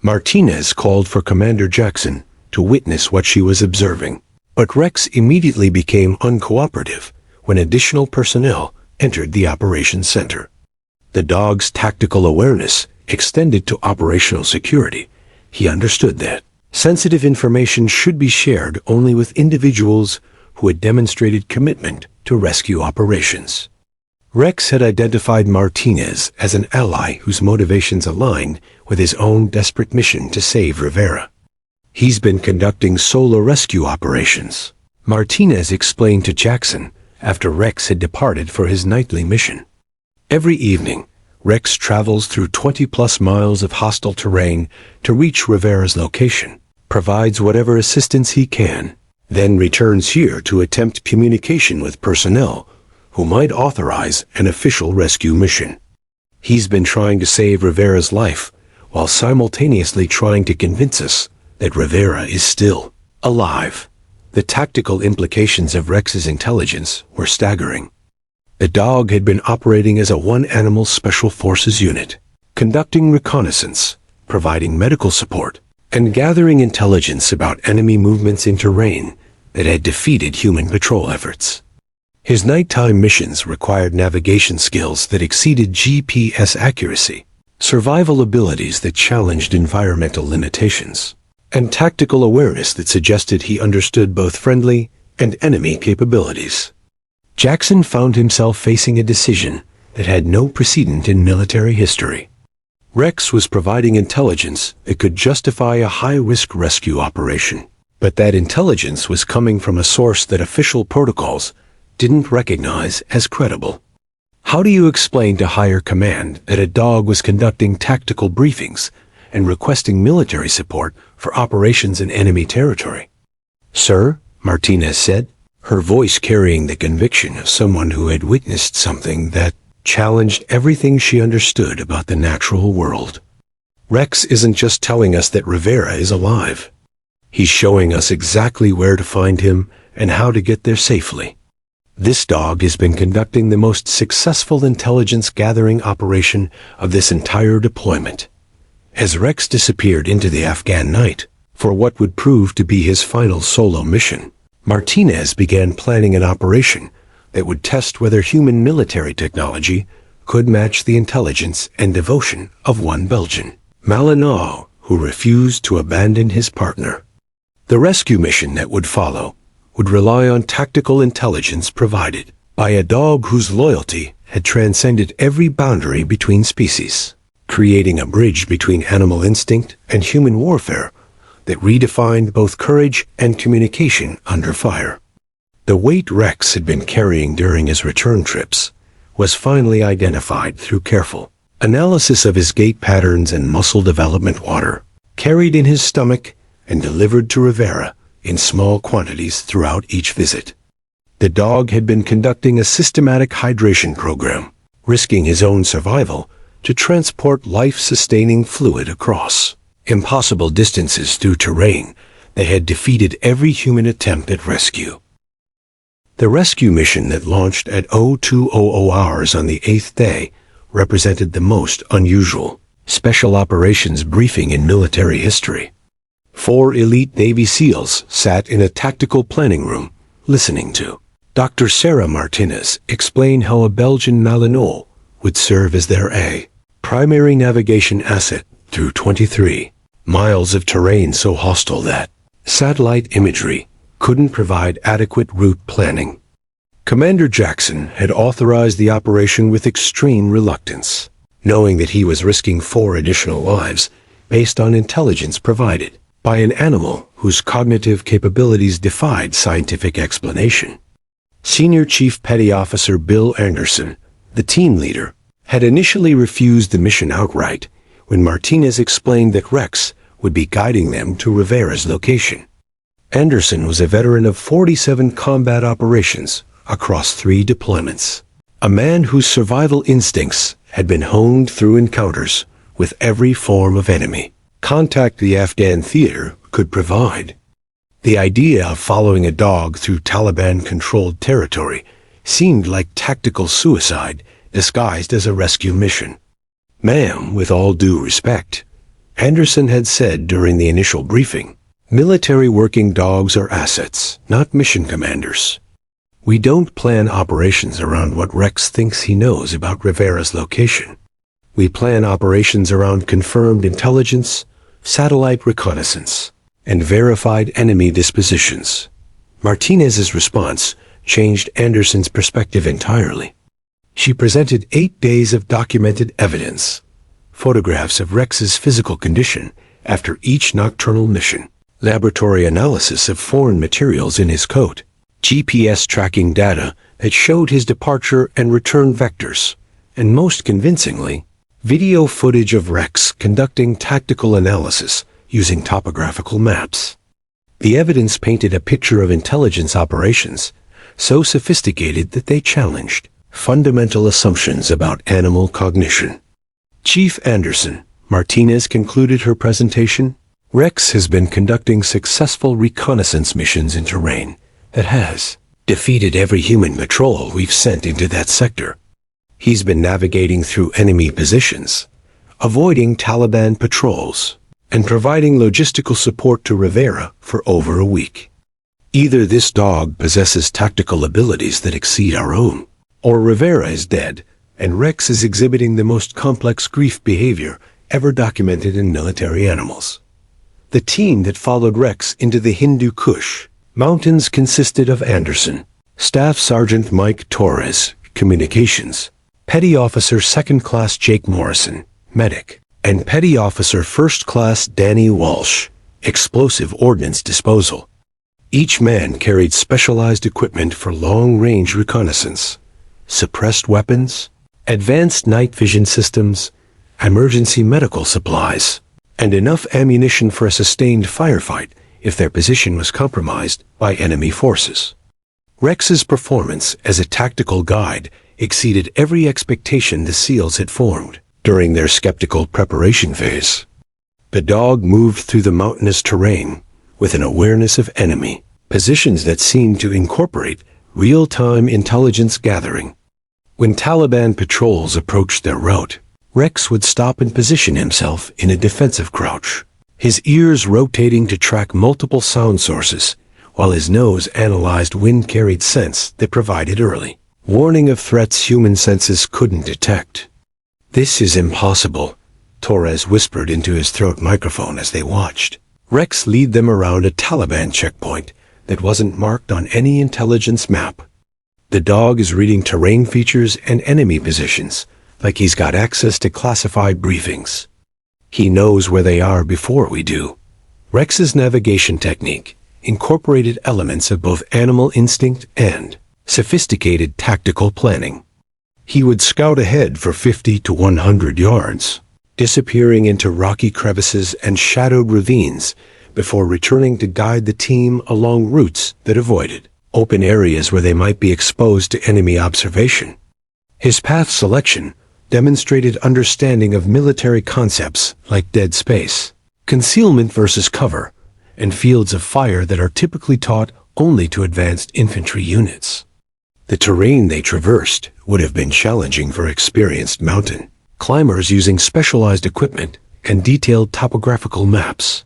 Martinez called for Commander Jackson to witness what she was observing, but Rex immediately became uncooperative when additional personnel entered the operations center. The dog's tactical awareness extended to operational security. He understood that sensitive information should be shared only with individuals who had demonstrated commitment to rescue operations. Rex had identified Martinez as an ally whose motivations aligned with his own desperate mission to save Rivera. "He's been conducting solo rescue operations," Martinez explained to Jackson after Rex had departed for his nightly mission. "Every evening, Rex travels through 20-plus miles of hostile terrain to reach Rivera's location, provides whatever assistance he can, then returns here to attempt communication with personnel who might authorize an official rescue mission. He's been trying to save Rivera's life while simultaneously trying to convince us that Rivera is still alive. The tactical implications of Rex's intelligence were staggering. The dog had been operating as a one-animal special forces unit, conducting reconnaissance, providing medical support, and gathering intelligence about enemy movements in terrain that had defeated human patrol efforts. His nighttime missions required navigation skills that exceeded GPS accuracy, survival abilities that challenged environmental limitations, and tactical awareness that suggested he understood both friendly and enemy capabilities. Jackson found himself facing a decision that had no precedent in military history. Rex was providing intelligence that could justify a high-risk rescue operation, but that intelligence was coming from a source that official protocols didn't recognize as credible. How do you explain to higher command that a dog was conducting tactical briefings and requesting military support for operations in enemy territory? "Sir," Martinez said, her voice carrying the conviction of someone who had witnessed something that challenged everything she understood about the natural world. "Rex isn't just telling us that Rivera is alive. He's showing us exactly where to find him and how to get there safely. This dog has been conducting the most successful intelligence-gathering operation of this entire deployment." As Rex disappeared into the Afghan night for what would prove to be his final solo mission, Martinez began planning an operation that would test whether human military technology could match the intelligence and devotion of one Belgian, Malinaw, who refused to abandon his partner. The rescue mission that would follow would rely on tactical intelligence provided by a dog whose loyalty had transcended every boundary between species, creating a bridge between animal instinct and human warfare that redefined both courage and communication under fire. The weight Rex had been carrying during his return trips was finally identified through careful analysis of his gait patterns and muscle development. Water carried in his stomach and delivered to Rivera in small quantities throughout each visit. The dog had been conducting a systematic hydration program, risking his own survival to transport life-sustaining fluid across impossible distances through terrain that had defeated every human attempt at rescue. The rescue mission that launched at 0200 hours on the 8th day represented the most unusual special operations briefing in military history. 4 elite Navy SEALs sat in a tactical planning room, listening to Dr. Sarah Martinez explain how a Belgian Malinois would serve as their primary navigation asset through 23 miles of terrain so hostile that satellite imagery couldn't provide adequate route planning. Commander Jackson had authorized the operation with extreme reluctance, knowing that he was risking 4 additional lives based on intelligence provided by an animal whose cognitive capabilities defied scientific explanation. Senior Chief Petty Officer Bill Anderson, the team leader, had initially refused the mission outright when Martinez explained that Rex would be guiding them to Rivera's location. Anderson was a veteran of 47 combat operations across 3 deployments, a man whose survival instincts had been honed through encounters with every form of enemy contact the Afghan theater could provide. The idea of following a dog through Taliban-controlled territory seemed like tactical suicide disguised as a rescue mission. "Ma'am, with all due respect," Anderson had said during the initial briefing, "military working dogs are assets, not mission commanders. We don't plan operations around what Rex thinks he knows about Rivera's location. We plan operations around confirmed intelligence, satellite reconnaissance, and verified enemy dispositions." Martinez's response changed Anderson's perspective entirely. She presented 8 days of documented evidence, photographs of Rex's physical condition after each nocturnal mission, laboratory analysis of foreign materials in his coat, GPS tracking data that showed his departure and return vectors, and most convincingly, video footage of Rex conducting tactical analysis using topographical maps. The evidence painted a picture of intelligence operations so sophisticated that they challenged fundamental assumptions about animal cognition. Chief Anderson Martinez concluded her presentation. Rex has been conducting successful reconnaissance missions in terrain that has defeated every human patrol we've sent into that sector. He's been navigating through enemy positions, avoiding Taliban patrols, and providing logistical support to Rivera for over a week. Either this dog possesses tactical abilities that exceed our own, or Rivera is dead, and Rex is exhibiting the most complex grief behavior ever documented in military animals. The team that followed Rex into the Hindu Kush Mountains consisted of Anderson, Staff Sergeant Mike Torres, Communications, Petty Officer Second Class Jake Morrison, Medic, and Petty Officer First Class Danny Walsh, Explosive Ordnance Disposal. Each man carried specialized equipment for long-range reconnaissance, suppressed weapons, advanced night vision systems, emergency medical supplies, and enough ammunition for a sustained firefight if their position was compromised by enemy forces. Rex's performance as a tactical guide exceeded every expectation the SEALs had formed during their skeptical preparation phase. The dog moved through the mountainous terrain with an awareness of enemy positions that seemed to incorporate real-time intelligence gathering. When Taliban patrols approached their route, Rex would stop and position himself in a defensive crouch, his ears rotating to track multiple sound sources, while his nose analyzed wind-carried scents that provided early warning of threats human senses couldn't detect. "This is impossible," Torres whispered into his throat microphone as they watched Rex lead them around a Taliban checkpoint that wasn't marked on any intelligence map. The dog is reading terrain features and enemy positions like he's got access to classified briefings. He knows where they are before we do. Rex's navigation technique incorporated elements of both animal instinct and sophisticated tactical planning. He would scout ahead for 50 to 100 yards, disappearing into rocky crevices and shadowed ravines before returning to guide the team along routes that avoided open areas where they might be exposed to enemy observation. His path selection demonstrated understanding of military concepts like dead space, concealment versus cover, and fields of fire that are typically taught only to advanced infantry units. The terrain they traversed would have been challenging for experienced mountain climbers using specialized equipment and detailed topographical maps.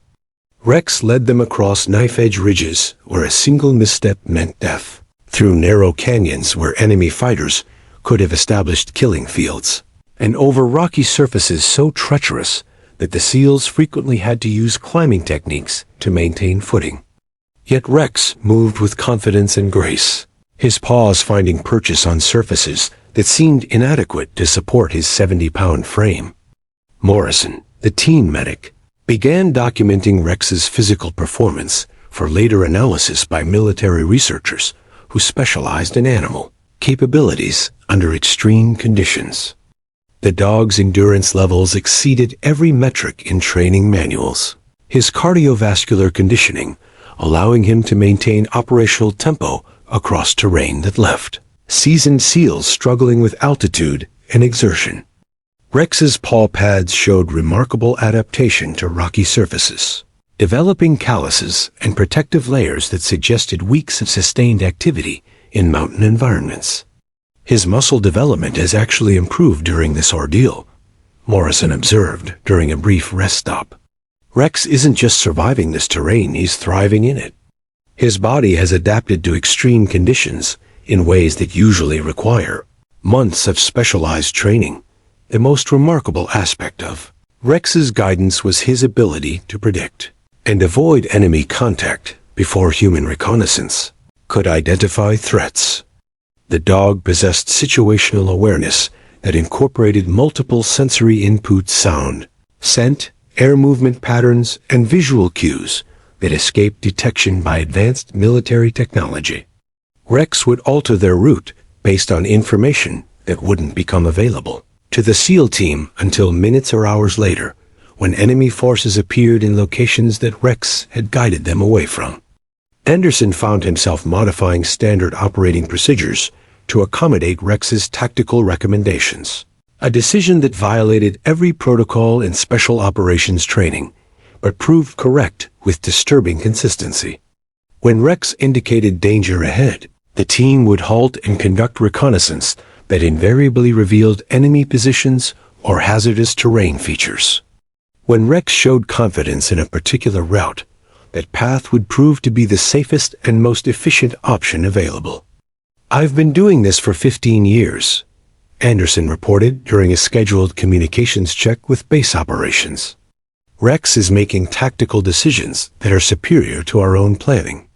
Rex led them across knife-edge ridges where a single misstep meant death, through narrow canyons where enemy fighters could have established killing fields, and over rocky surfaces so treacherous that the SEALs frequently had to use climbing techniques to maintain footing. Yet Rex moved with confidence and grace, his paws finding purchase on surfaces that seemed inadequate to support his 70-pound frame. Morrison, the teen medic, began documenting Rex's physical performance for later analysis by military researchers who specialized in animal capabilities under extreme conditions. The dog's endurance levels exceeded every metric in training manuals, his cardiovascular conditioning allowing him to maintain operational tempo across terrain that left seasoned SEALs struggling with altitude and exertion. Rex's paw pads showed remarkable adaptation to rocky surfaces, developing calluses and protective layers that suggested weeks of sustained activity in mountain environments. His muscle development has actually improved during this ordeal, Morrison observed during a brief rest stop. Rex isn't just surviving this terrain, he's thriving in it. His body has adapted to extreme conditions in ways that usually require months of specialized training. The most remarkable aspect of Rex's guidance was his ability to predict and avoid enemy contact before human reconnaissance could identify threats. The dog possessed situational awareness that incorporated multiple sensory inputs: sound, scent, air movement patterns, and visual cues that escaped detection by advanced military technology. Rex would alter their route based on information that wouldn't become available to the SEAL team until minutes or hours later, when enemy forces appeared in locations that Rex had guided them away from. Anderson found himself modifying standard operating procedures to accommodate Rex's tactical recommendations, a decision that violated every protocol in special operations training, but proved correct with disturbing consistency. When Rex indicated danger ahead, the team would halt and conduct reconnaissance that invariably revealed enemy positions or hazardous terrain features. When Rex showed confidence in a particular route, that path would prove to be the safest and most efficient option available. "I've been doing this for 15 years, Anderson reported during a scheduled communications check with base operations. Rex is making tactical decisions that are superior to our own planning.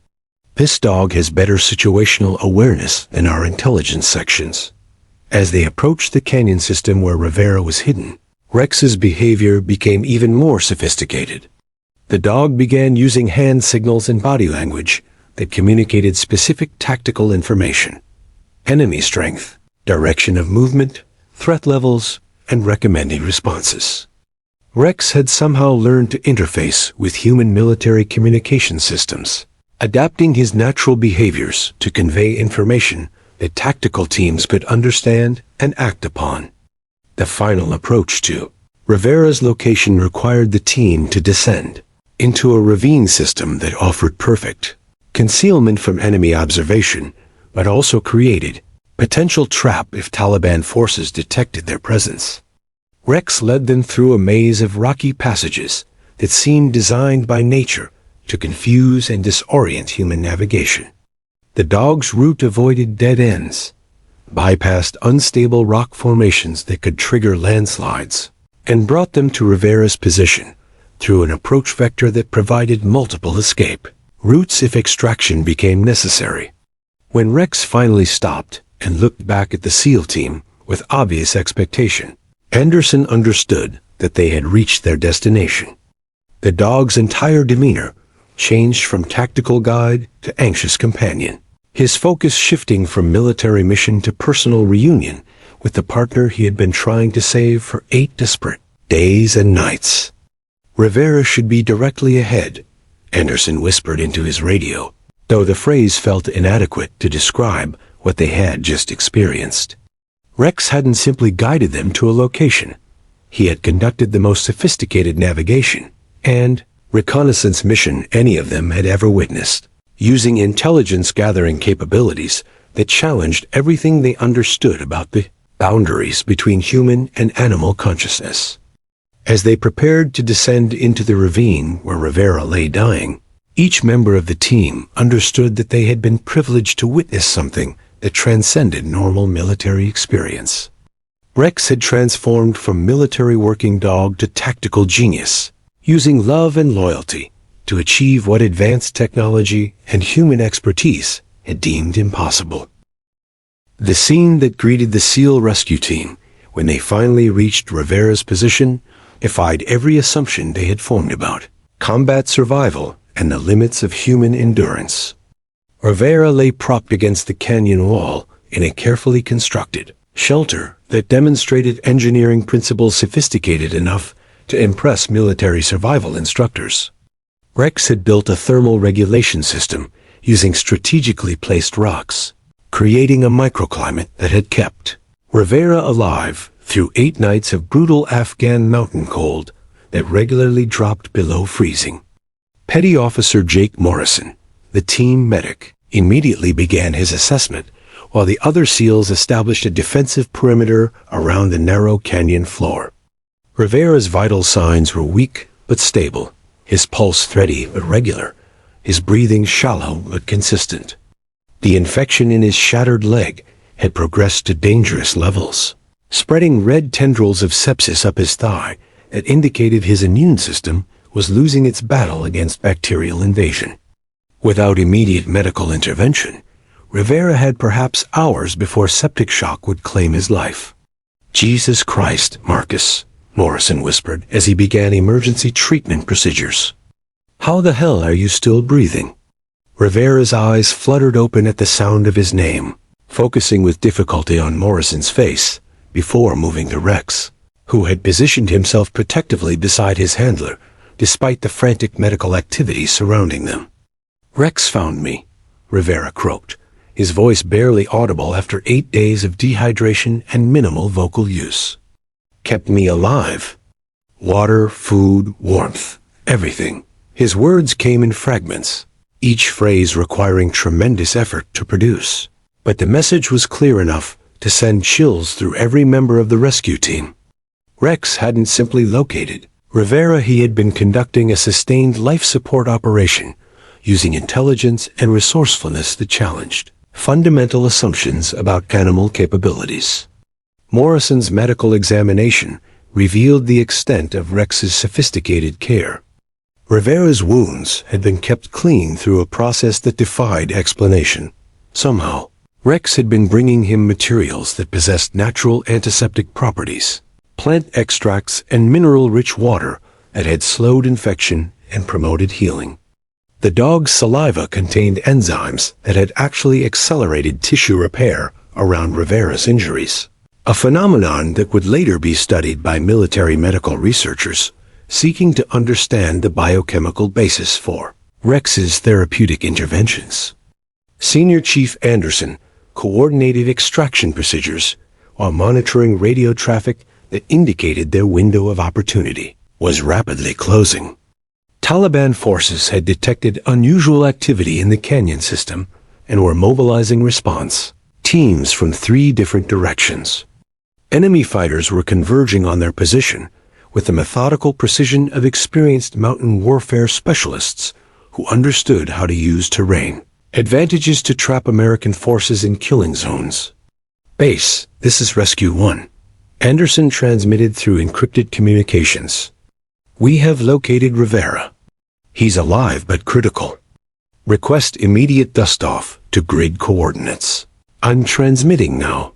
This dog has better situational awareness than our intelligence sections." As they approached the canyon system where Rivera was hidden, Rex's behavior became even more sophisticated. The dog began using hand signals and body language that communicated specific tactical information: enemy strength, direction of movement, threat levels, and recommended responses. Rex had somehow learned to interface with human military communication systems, adapting his natural behaviors to convey information that tactical teams could understand and act upon. The final approach to Rivera's location required the team to descend into a ravine system that offered perfect concealment from enemy observation, but also created potential trap if Taliban forces detected their presence. Rex led them through a maze of rocky passages that seemed designed by nature to confuse and disorient human navigation. The dog's route avoided dead ends, bypassed unstable rock formations that could trigger landslides, and brought them to Rivera's position through an approach vector that provided multiple escape routes if extraction became necessary. When Rex finally stopped and looked back at the SEAL team with obvious expectation, Anderson understood that they had reached their destination. The dog's entire demeanor changed from tactical guide to anxious companion, his focus shifting from military mission to personal reunion with the partner he had been trying to save for 8 desperate days and nights. "Rivera should be directly ahead," Anderson whispered into his radio, though the phrase felt inadequate to describe what they had just experienced. Rex hadn't simply guided them to a location. He had conducted the most sophisticated navigation and reconnaissance mission any of them had ever witnessed, using intelligence-gathering capabilities that challenged everything they understood about the boundaries between human and animal consciousness. As they prepared to descend into the ravine where Rivera lay dying, each member of the team understood that they had been privileged to witness something that transcended normal military experience. Rex had transformed from military working dog to tactical genius, using love and loyalty to achieve what advanced technology and human expertise had deemed impossible. The scene that greeted the SEAL rescue team when they finally reached Rivera's position defied every assumption they had formed about combat survival and the limits of human endurance. Rivera lay propped against the canyon wall in a carefully constructed shelter that demonstrated engineering principles sophisticated enough to impress military survival instructors. Rex had built a thermal regulation system using strategically placed rocks, creating a microclimate that had kept Rivera alive through 8 nights of brutal Afghan mountain cold that regularly dropped below freezing. Petty Officer Jake Morrison, the team medic, immediately began his assessment, while the other SEALs established a defensive perimeter around the narrow canyon floor. Rivera's vital signs were weak but stable, his pulse steady but regular, his breathing shallow but consistent. The infection in his shattered leg had progressed to dangerous levels, spreading red tendrils of sepsis up his thigh that indicated his immune system was losing its battle against bacterial invasion. Without immediate medical intervention, Rivera had perhaps hours before septic shock would claim his life. "Jesus Christ, Marcus," Morrison whispered as he began emergency treatment procedures. "How the hell are you still breathing?" Rivera's eyes fluttered open at the sound of his name, focusing with difficulty on Morrison's face before moving to Rex. who had positioned himself protectively beside his handler, despite the frantic medical activity surrounding them. "Rex found me," Rivera croaked, his voice barely audible after 8 days of dehydration and minimal vocal use. "Kept me alive. Water, food, warmth, everything." His words came in fragments, each phrase requiring tremendous effort to produce. But the message was clear enough to send chills through every member of the rescue team. Rex hadn't simply located Rivera. He had been conducting a sustained life support operation, using intelligence and resourcefulness that challenged fundamental assumptions about animal capabilities. Morrison's medical examination revealed the extent of Rex's sophisticated care. Rivera's wounds had been kept clean through a process that defied explanation. Somehow, Rex had been bringing him materials that possessed natural antiseptic properties, plant extracts and mineral-rich water that had slowed infection and promoted healing. The dog's saliva contained enzymes that had actually accelerated tissue repair around Rivera's injuries, a phenomenon that would later be studied by military medical researchers seeking to understand the biochemical basis for Rex's therapeutic interventions. Senior Chief Anderson coordinated extraction procedures while monitoring radio traffic that indicated their window of opportunity was rapidly closing. Taliban forces had detected unusual activity in the canyon system and were mobilizing response teams from 3 different directions. Enemy fighters were converging on their position with the methodical precision of experienced mountain warfare specialists who understood how to use terrain advantages to trap American forces in killing zones. "Base, this is Rescue 1. Anderson transmitted through encrypted communications. "We have located Rivera. He's alive but critical. Request immediate dust-off to grid coordinates. I'm transmitting now."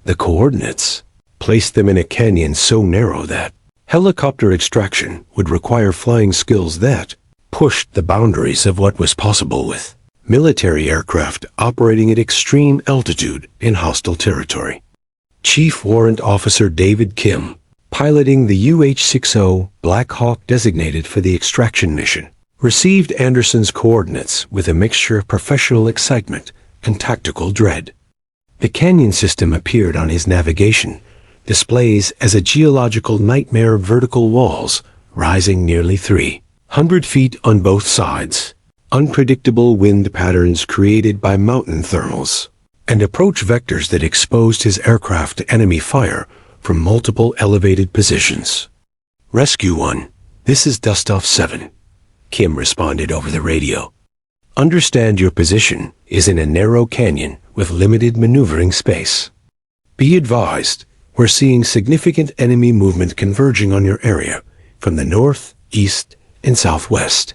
The coordinates placed them in a canyon so narrow that helicopter extraction would require flying skills that pushed the boundaries of what was possible with military aircraft operating at extreme altitude in hostile territory. Chief Warrant Officer David Kim, piloting the UH-60 Black Hawk designated for the extraction mission, received Anderson's coordinates with a mixture of professional excitement and tactical dread. The canyon system appeared on his navigation displays as a geological nightmare of vertical walls rising nearly 300 feet on both sides, unpredictable wind patterns created by mountain thermals, and approach vectors that exposed his aircraft to enemy fire from multiple elevated positions. "Rescue 1, this is Dustoff 7, Kim responded over the radio. "Understand your position is in a narrow canyon with limited maneuvering space. Be advised, we're seeing significant enemy movement converging on your area from the north, east, and southwest.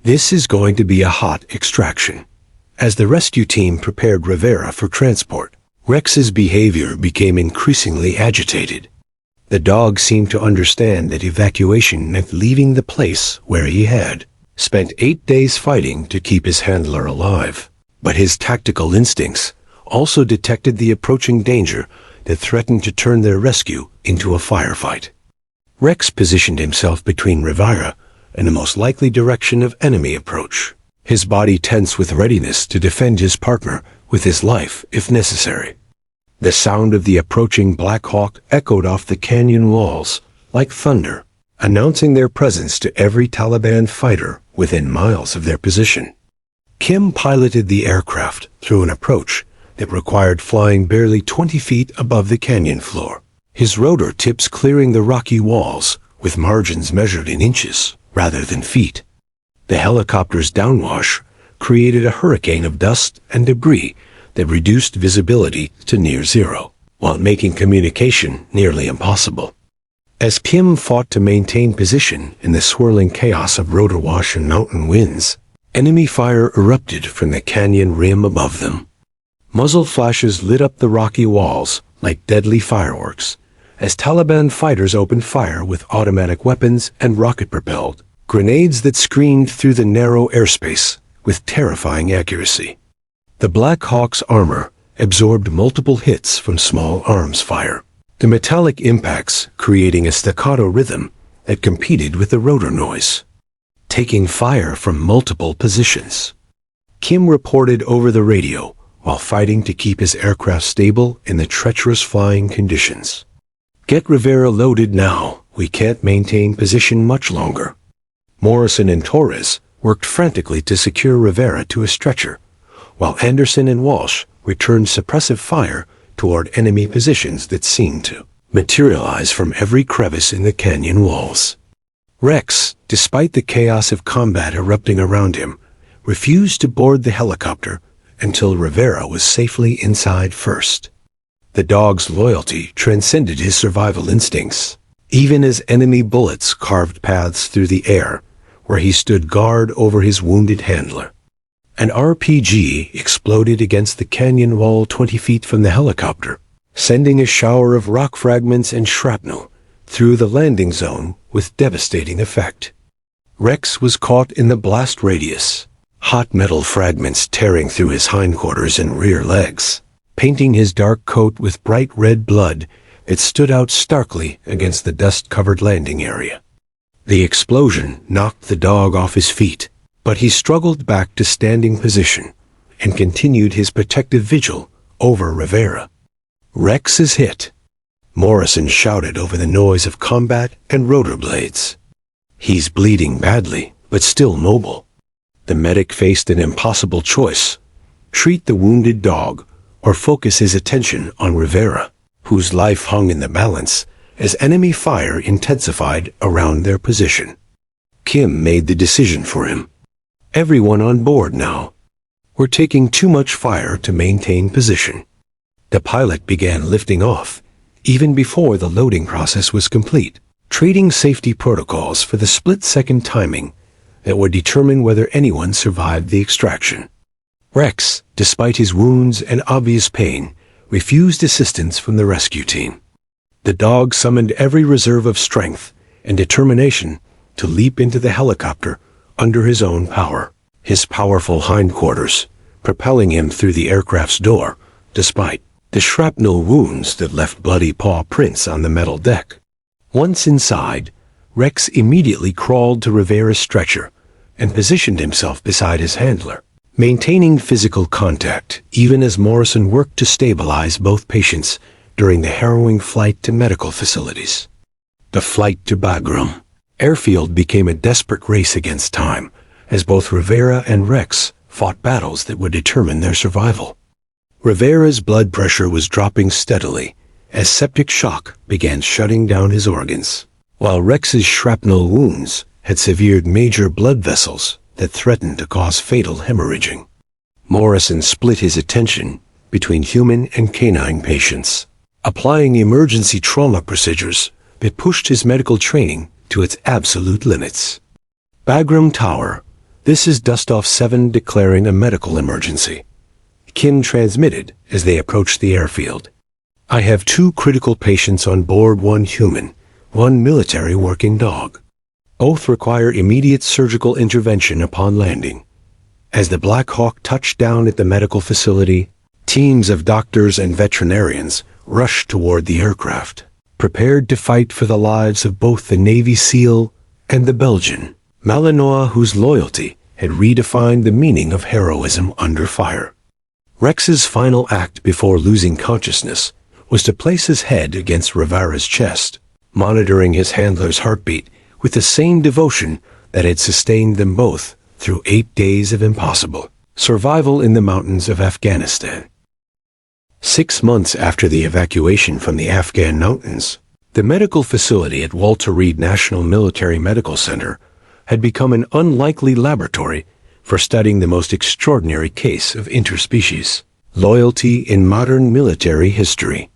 This is going to be a hot extraction." As the rescue team prepared Rivera for transport, Rex's behavior became increasingly agitated. The dog seemed to understand that evacuation meant leaving the place where he had spent 8 days fighting to keep his handler alive. But his tactical instincts also detected the approaching danger that threatened to turn their rescue into a firefight. Rex positioned himself between Rivera and the most likely direction of enemy approach, his body tense with readiness to defend his partner with his life if necessary. The sound of the approaching Black Hawk echoed off the canyon walls like thunder, announcing their presence to every Taliban fighter within miles of their position. Kim piloted the aircraft through an approach that required flying barely 20 feet above the canyon floor, his rotor tips clearing the rocky walls with margins measured in inches rather than feet. The helicopter's downwash created a hurricane of dust and debris that reduced visibility to near zero, while making communication nearly impossible. As Kim fought to maintain position in the swirling chaos of rotor wash and mountain winds, enemy fire erupted from the canyon rim above them. Muzzle flashes lit up the rocky walls like deadly fireworks as Taliban fighters opened fire with automatic weapons and rocket-propelled grenades that screamed through the narrow airspace with terrifying accuracy. The Black Hawk's armor absorbed multiple hits from small arms fire, the metallic impacts creating a staccato rhythm that competed with the rotor noise, taking fire from multiple positions. Kim reported over the radio while fighting to keep his aircraft stable in the treacherous flying conditions. "Get Rivera loaded now. We can't maintain position much longer." Morrison and Torres worked frantically to secure Rivera to a stretcher, while Anderson and Walsh returned suppressive fire toward enemy positions that seemed to materialize from every crevice in the canyon walls. Rex, despite the chaos of combat erupting around him, refused to board the helicopter until Rivera was safely inside first. The dog's loyalty transcended his survival instincts, even as enemy bullets carved paths through the air, where he stood guard over his wounded handler. An RPG exploded against the canyon wall 20 feet from the helicopter, sending a shower of rock fragments and shrapnel through the landing zone with devastating effect. Rex was caught in the blast radius, hot metal fragments tearing through his hindquarters and rear legs, painting his dark coat with bright red blood that stood out starkly against the dust-covered landing area. The explosion knocked the dog off his feet, but he struggled back to standing position and continued his protective vigil over Rivera. "Rex is hit," Morrison shouted over the noise of combat and rotor blades. "He's bleeding badly, but still mobile." The medic faced an impossible choice: treat the wounded dog or focus his attention on Rivera, whose life hung in the balance as enemy fire intensified around their position. Kim made the decision for him. "Everyone on board now. We're taking too much fire to maintain position." The pilot began lifting off, even before the loading process was complete, trading safety protocols for the split-second timing that would determine whether anyone survived the extraction. Rex, despite his wounds and obvious pain, refused assistance from the rescue team. The dog summoned every reserve of strength and determination to leap into the helicopter under his own power, his powerful hindquarters propelling him through the aircraft's door, despite the shrapnel wounds that left bloody paw prints on the metal deck. Once inside, Rex immediately crawled to Rivera's stretcher and positioned himself beside his handler, maintaining physical contact even as Morrison worked to stabilize both patients during the harrowing flight to medical facilities. The flight to Bagram Airfield became a desperate race against time, as both Rivera and Rex fought battles that would determine their survival. Rivera's blood pressure was dropping steadily as septic shock began shutting down his organs, while Rex's shrapnel wounds had severed major blood vessels that threatened to cause fatal hemorrhaging. Morrison split his attention between human and canine patients, applying emergency trauma procedures that pushed his medical training to its absolute limits. "Bagram Tower, this is Dustoff 7 declaring a medical emergency," Kim transmitted as they approached the airfield. "I have 2 critical patients on board, 1 human, 1 military working dog. Both require immediate surgical intervention upon landing." As the Black Hawk touched down at the medical facility, teams of doctors and veterinarians rushed toward the aircraft, prepared to fight for the lives of both the Navy SEAL and the Belgian, Malinois, whose loyalty had redefined the meaning of heroism under fire. Rex's final act before losing consciousness was to place his head against Rivera's chest, monitoring his handler's heartbeat with the same devotion that had sustained them both through 8 days of impossible survival in the mountains of Afghanistan. 6 months after the evacuation from the Afghan mountains, the medical facility at Walter Reed National Military Medical Center had become an unlikely laboratory for studying the most extraordinary case of interspecies loyalty in modern military history.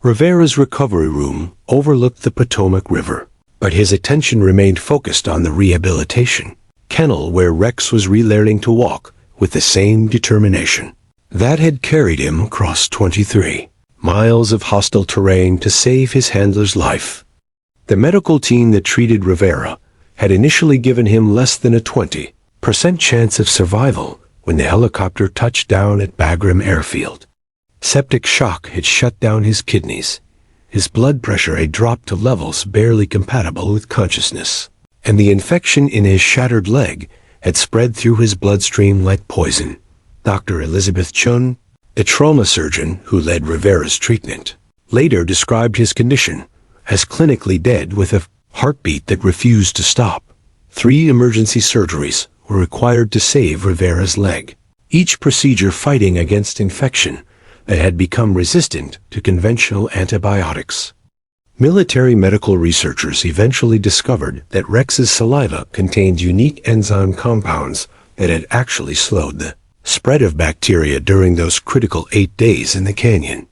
Rivera's recovery room overlooked the Potomac River, but his attention remained focused on the rehabilitation kennel where Rex was relearning to walk with the same determination that had carried him across 23 miles of hostile terrain to save his handler's life. The medical team that treated Rivera had initially given him less than a 20% chance of survival when the helicopter touched down at Bagram Airfield. Septic shock had shut down his kidneys, his blood pressure had dropped to levels barely compatible with consciousness, and the infection in his shattered leg had spread through his bloodstream like poison. Dr. Elizabeth Chun, a trauma surgeon who led Rivera's treatment, later described his condition as clinically dead with a heartbeat that refused to stop. 3 emergency surgeries were required to save Rivera's leg, each procedure fighting against infection that had become resistant to conventional antibiotics. Military medical researchers eventually discovered that Rex's saliva contained unique enzyme compounds that had actually slowed the spread of bacteria during those critical 8 days in the canyon.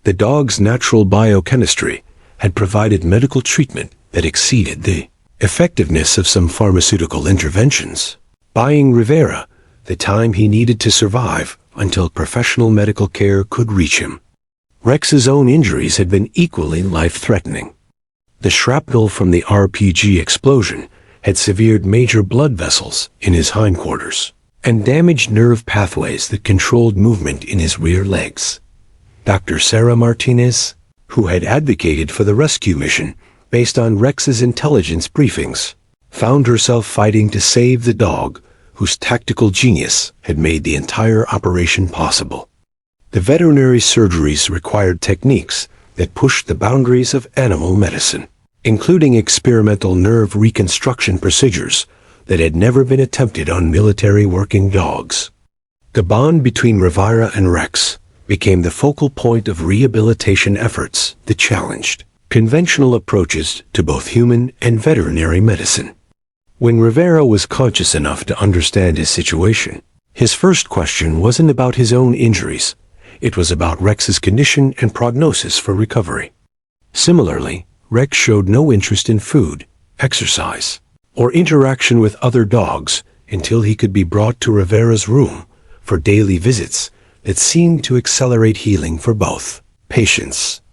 The dog's natural biochemistry had provided medical treatment that exceeded the effectiveness of some pharmaceutical interventions, buying Rivera the time he needed to survive until professional medical care could reach him. Rex's own injuries had been equally life-threatening. The shrapnel from the RPG explosion had severed major blood vessels in his hindquarters and damaged nerve pathways that controlled movement in his rear legs. Dr. Sarah Martinez, who had advocated for the rescue mission based on Rex's intelligence briefings, found herself fighting to save the dog whose tactical genius had made the entire operation possible. The veterinary surgeries required techniques that pushed the boundaries of animal medicine, including experimental nerve reconstruction procedures that had never been attempted on military working dogs. The bond between Rivera and Rex became the focal point of rehabilitation efforts that challenged conventional approaches to both human and veterinary medicine. When Rivera was conscious enough to understand his situation, his first question wasn't about his own injuries. It was about Rex's condition and prognosis for recovery. Similarly, Rex showed no interest in food, exercise, or interaction with other dogs until he could be brought to Rivera's room for daily visits that seemed to accelerate healing for both patients.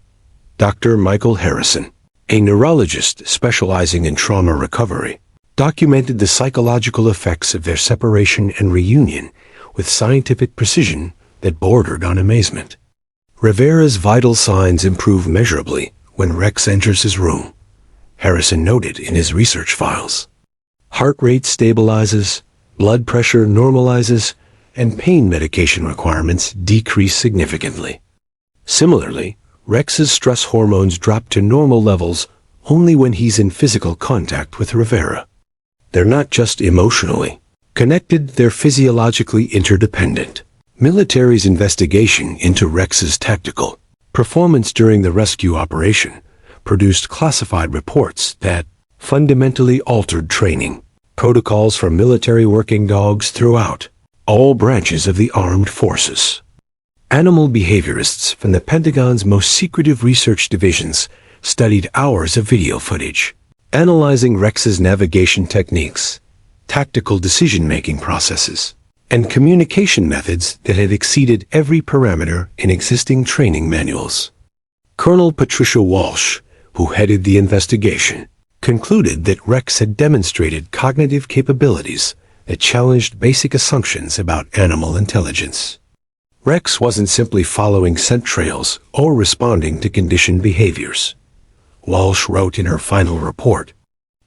Dr. Michael Harrison, a neurologist specializing in trauma recovery, documented the psychological effects of their separation and reunion with scientific precision that bordered on amazement. Rivera's vital signs improve measurably when Rex enters his room, Harrison noted in his research files. Heart rate stabilizes, blood pressure normalizes, and pain medication requirements decrease significantly. Similarly, Rex's stress hormones drop to normal levels only when he's in physical contact with Rivera. They're not just emotionally connected, they're physiologically interdependent. Military's investigation into Rex's tactical performance during the rescue operation produced classified reports that fundamentally altered training protocols for military working dogs throughout all branches of the armed forces. Animal behaviorists from the Pentagon's most secretive research divisions studied hours of video footage, analyzing Rex's navigation techniques, tactical decision-making processes, and communication methods that had exceeded every parameter in existing training manuals. Colonel Patricia Walsh, who headed the investigation, concluded that Rex had demonstrated cognitive capabilities that challenged basic assumptions about animal intelligence. Rex wasn't simply following scent trails or responding to conditioned behaviors. Walsh wrote in her final report,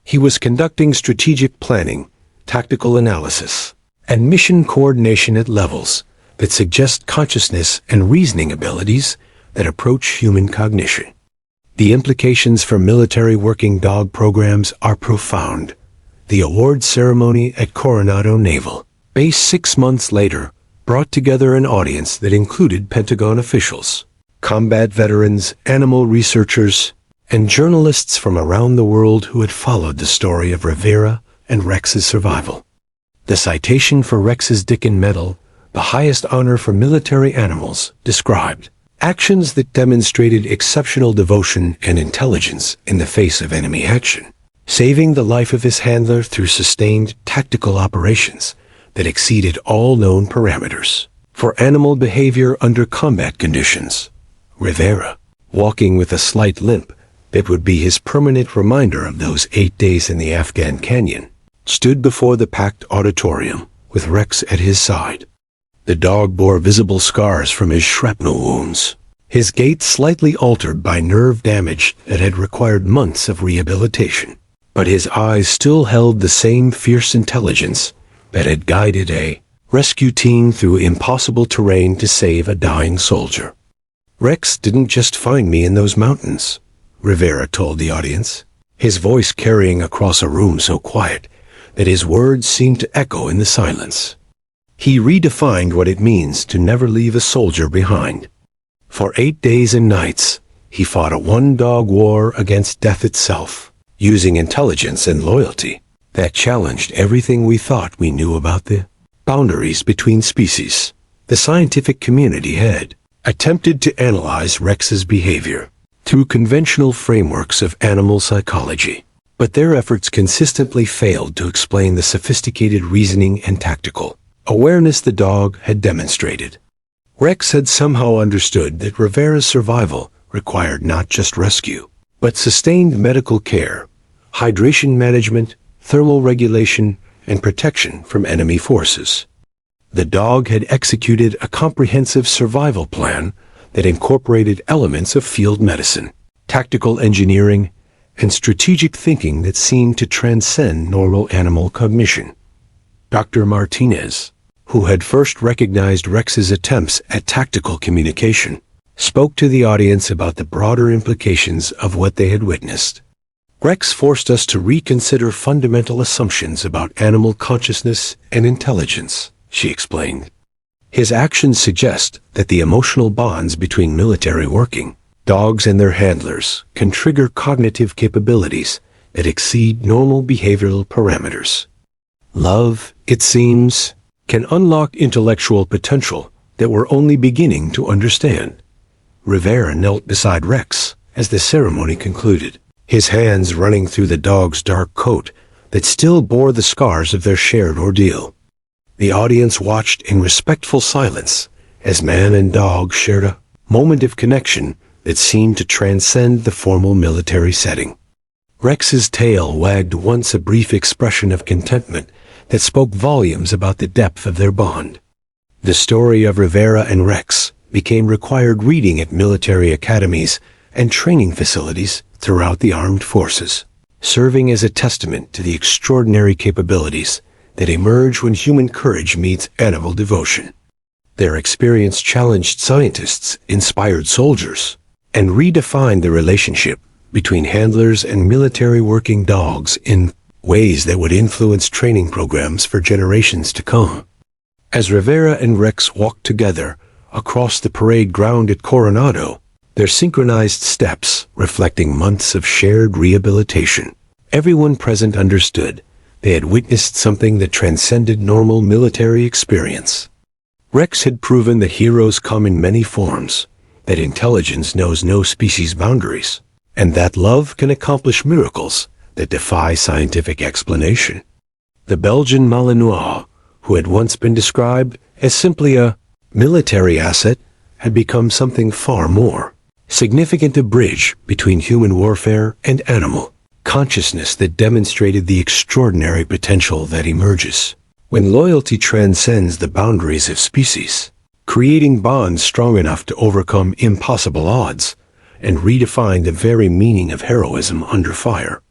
he was conducting strategic planning, tactical analysis, and mission coordination at levels that suggest consciousness and reasoning abilities that approach human cognition. The implications for military working dog programs are profound. The award ceremony at Coronado Naval Base 6 months later brought together an audience that included Pentagon officials, combat veterans, animal researchers, and journalists from around the world who had followed the story of Rivera and Rex's survival. The citation for Rex's Dickin Medal, the highest honor for military animals, described actions that demonstrated exceptional devotion and intelligence in the face of enemy action, saving the life of his handler through sustained tactical operations that exceeded all known parameters. For animal behavior under combat conditions, Rivera, walking with a slight limp that would be his permanent reminder of those 8 days in the Afghan canyon, stood before the packed auditorium with Rex at his side. The dog bore visible scars from his shrapnel wounds, his gait slightly altered by nerve damage that had required months of rehabilitation. But his eyes still held the same fierce intelligence that had guided a rescue team through impossible terrain to save a dying soldier. Rex didn't just find me in those mountains, Rivera told the audience, his voice carrying across a room so quiet that his words seemed to echo in the silence. He redefined what it means to never leave a soldier behind. For 8 days and nights, he fought a one-dog war against death itself, using intelligence and loyalty that challenged everything we thought we knew about the boundaries between species. The scientific community had attempted to analyze Rex's behavior through conventional frameworks of animal psychology, but their efforts consistently failed to explain the sophisticated reasoning and tactical awareness the dog had demonstrated. Rex had somehow understood that Rivera's survival required not just rescue, but sustained medical care, hydration management, thermal regulation, and protection from enemy forces. The dog had executed a comprehensive survival plan that incorporated elements of field medicine, tactical engineering, and strategic thinking that seemed to transcend normal animal cognition. Dr. Martinez, who had first recognized Rex's attempts at tactical communication, spoke to the audience about the broader implications of what they had witnessed. Rex forced us to reconsider fundamental assumptions about animal consciousness and intelligence, she explained. His actions suggest that the emotional bonds between military working dogs and their handlers can trigger cognitive capabilities that exceed normal behavioral parameters. Love, it seems, can unlock intellectual potential that we're only beginning to understand. Rivera knelt beside Rex as the ceremony concluded, his hands running through the dog's dark coat that still bore the scars of their shared ordeal. The audience watched in respectful silence as man and dog shared a moment of connection that seemed to transcend the formal military setting. Rex's tail wagged once a brief expression of contentment that spoke volumes about the depth of their bond. The story of Rivera and Rex became required reading at military academies and training facilities throughout the armed forces, serving as a testament to the extraordinary capabilities that emerge when human courage meets animal devotion. Their experience challenged scientists, inspired soldiers, and redefined the relationship between handlers and military working dogs in ways that would influence training programs for generations to come. As Rivera and Rex walked together across the parade ground at Coronado, their synchronized steps reflecting months of shared rehabilitation, everyone present understood they had witnessed something that transcended normal military experience. Rex had proven that heroes come in many forms, that intelligence knows no species boundaries, and that love can accomplish miracles that defy scientific explanation. The Belgian Malinois, who had once been described as simply a military asset, had become something far more significant, a bridge between human warfare and animal consciousness that demonstrated the extraordinary potential that emerges when loyalty transcends the boundaries of species, creating bonds strong enough to overcome impossible odds and redefine the very meaning of heroism under fire.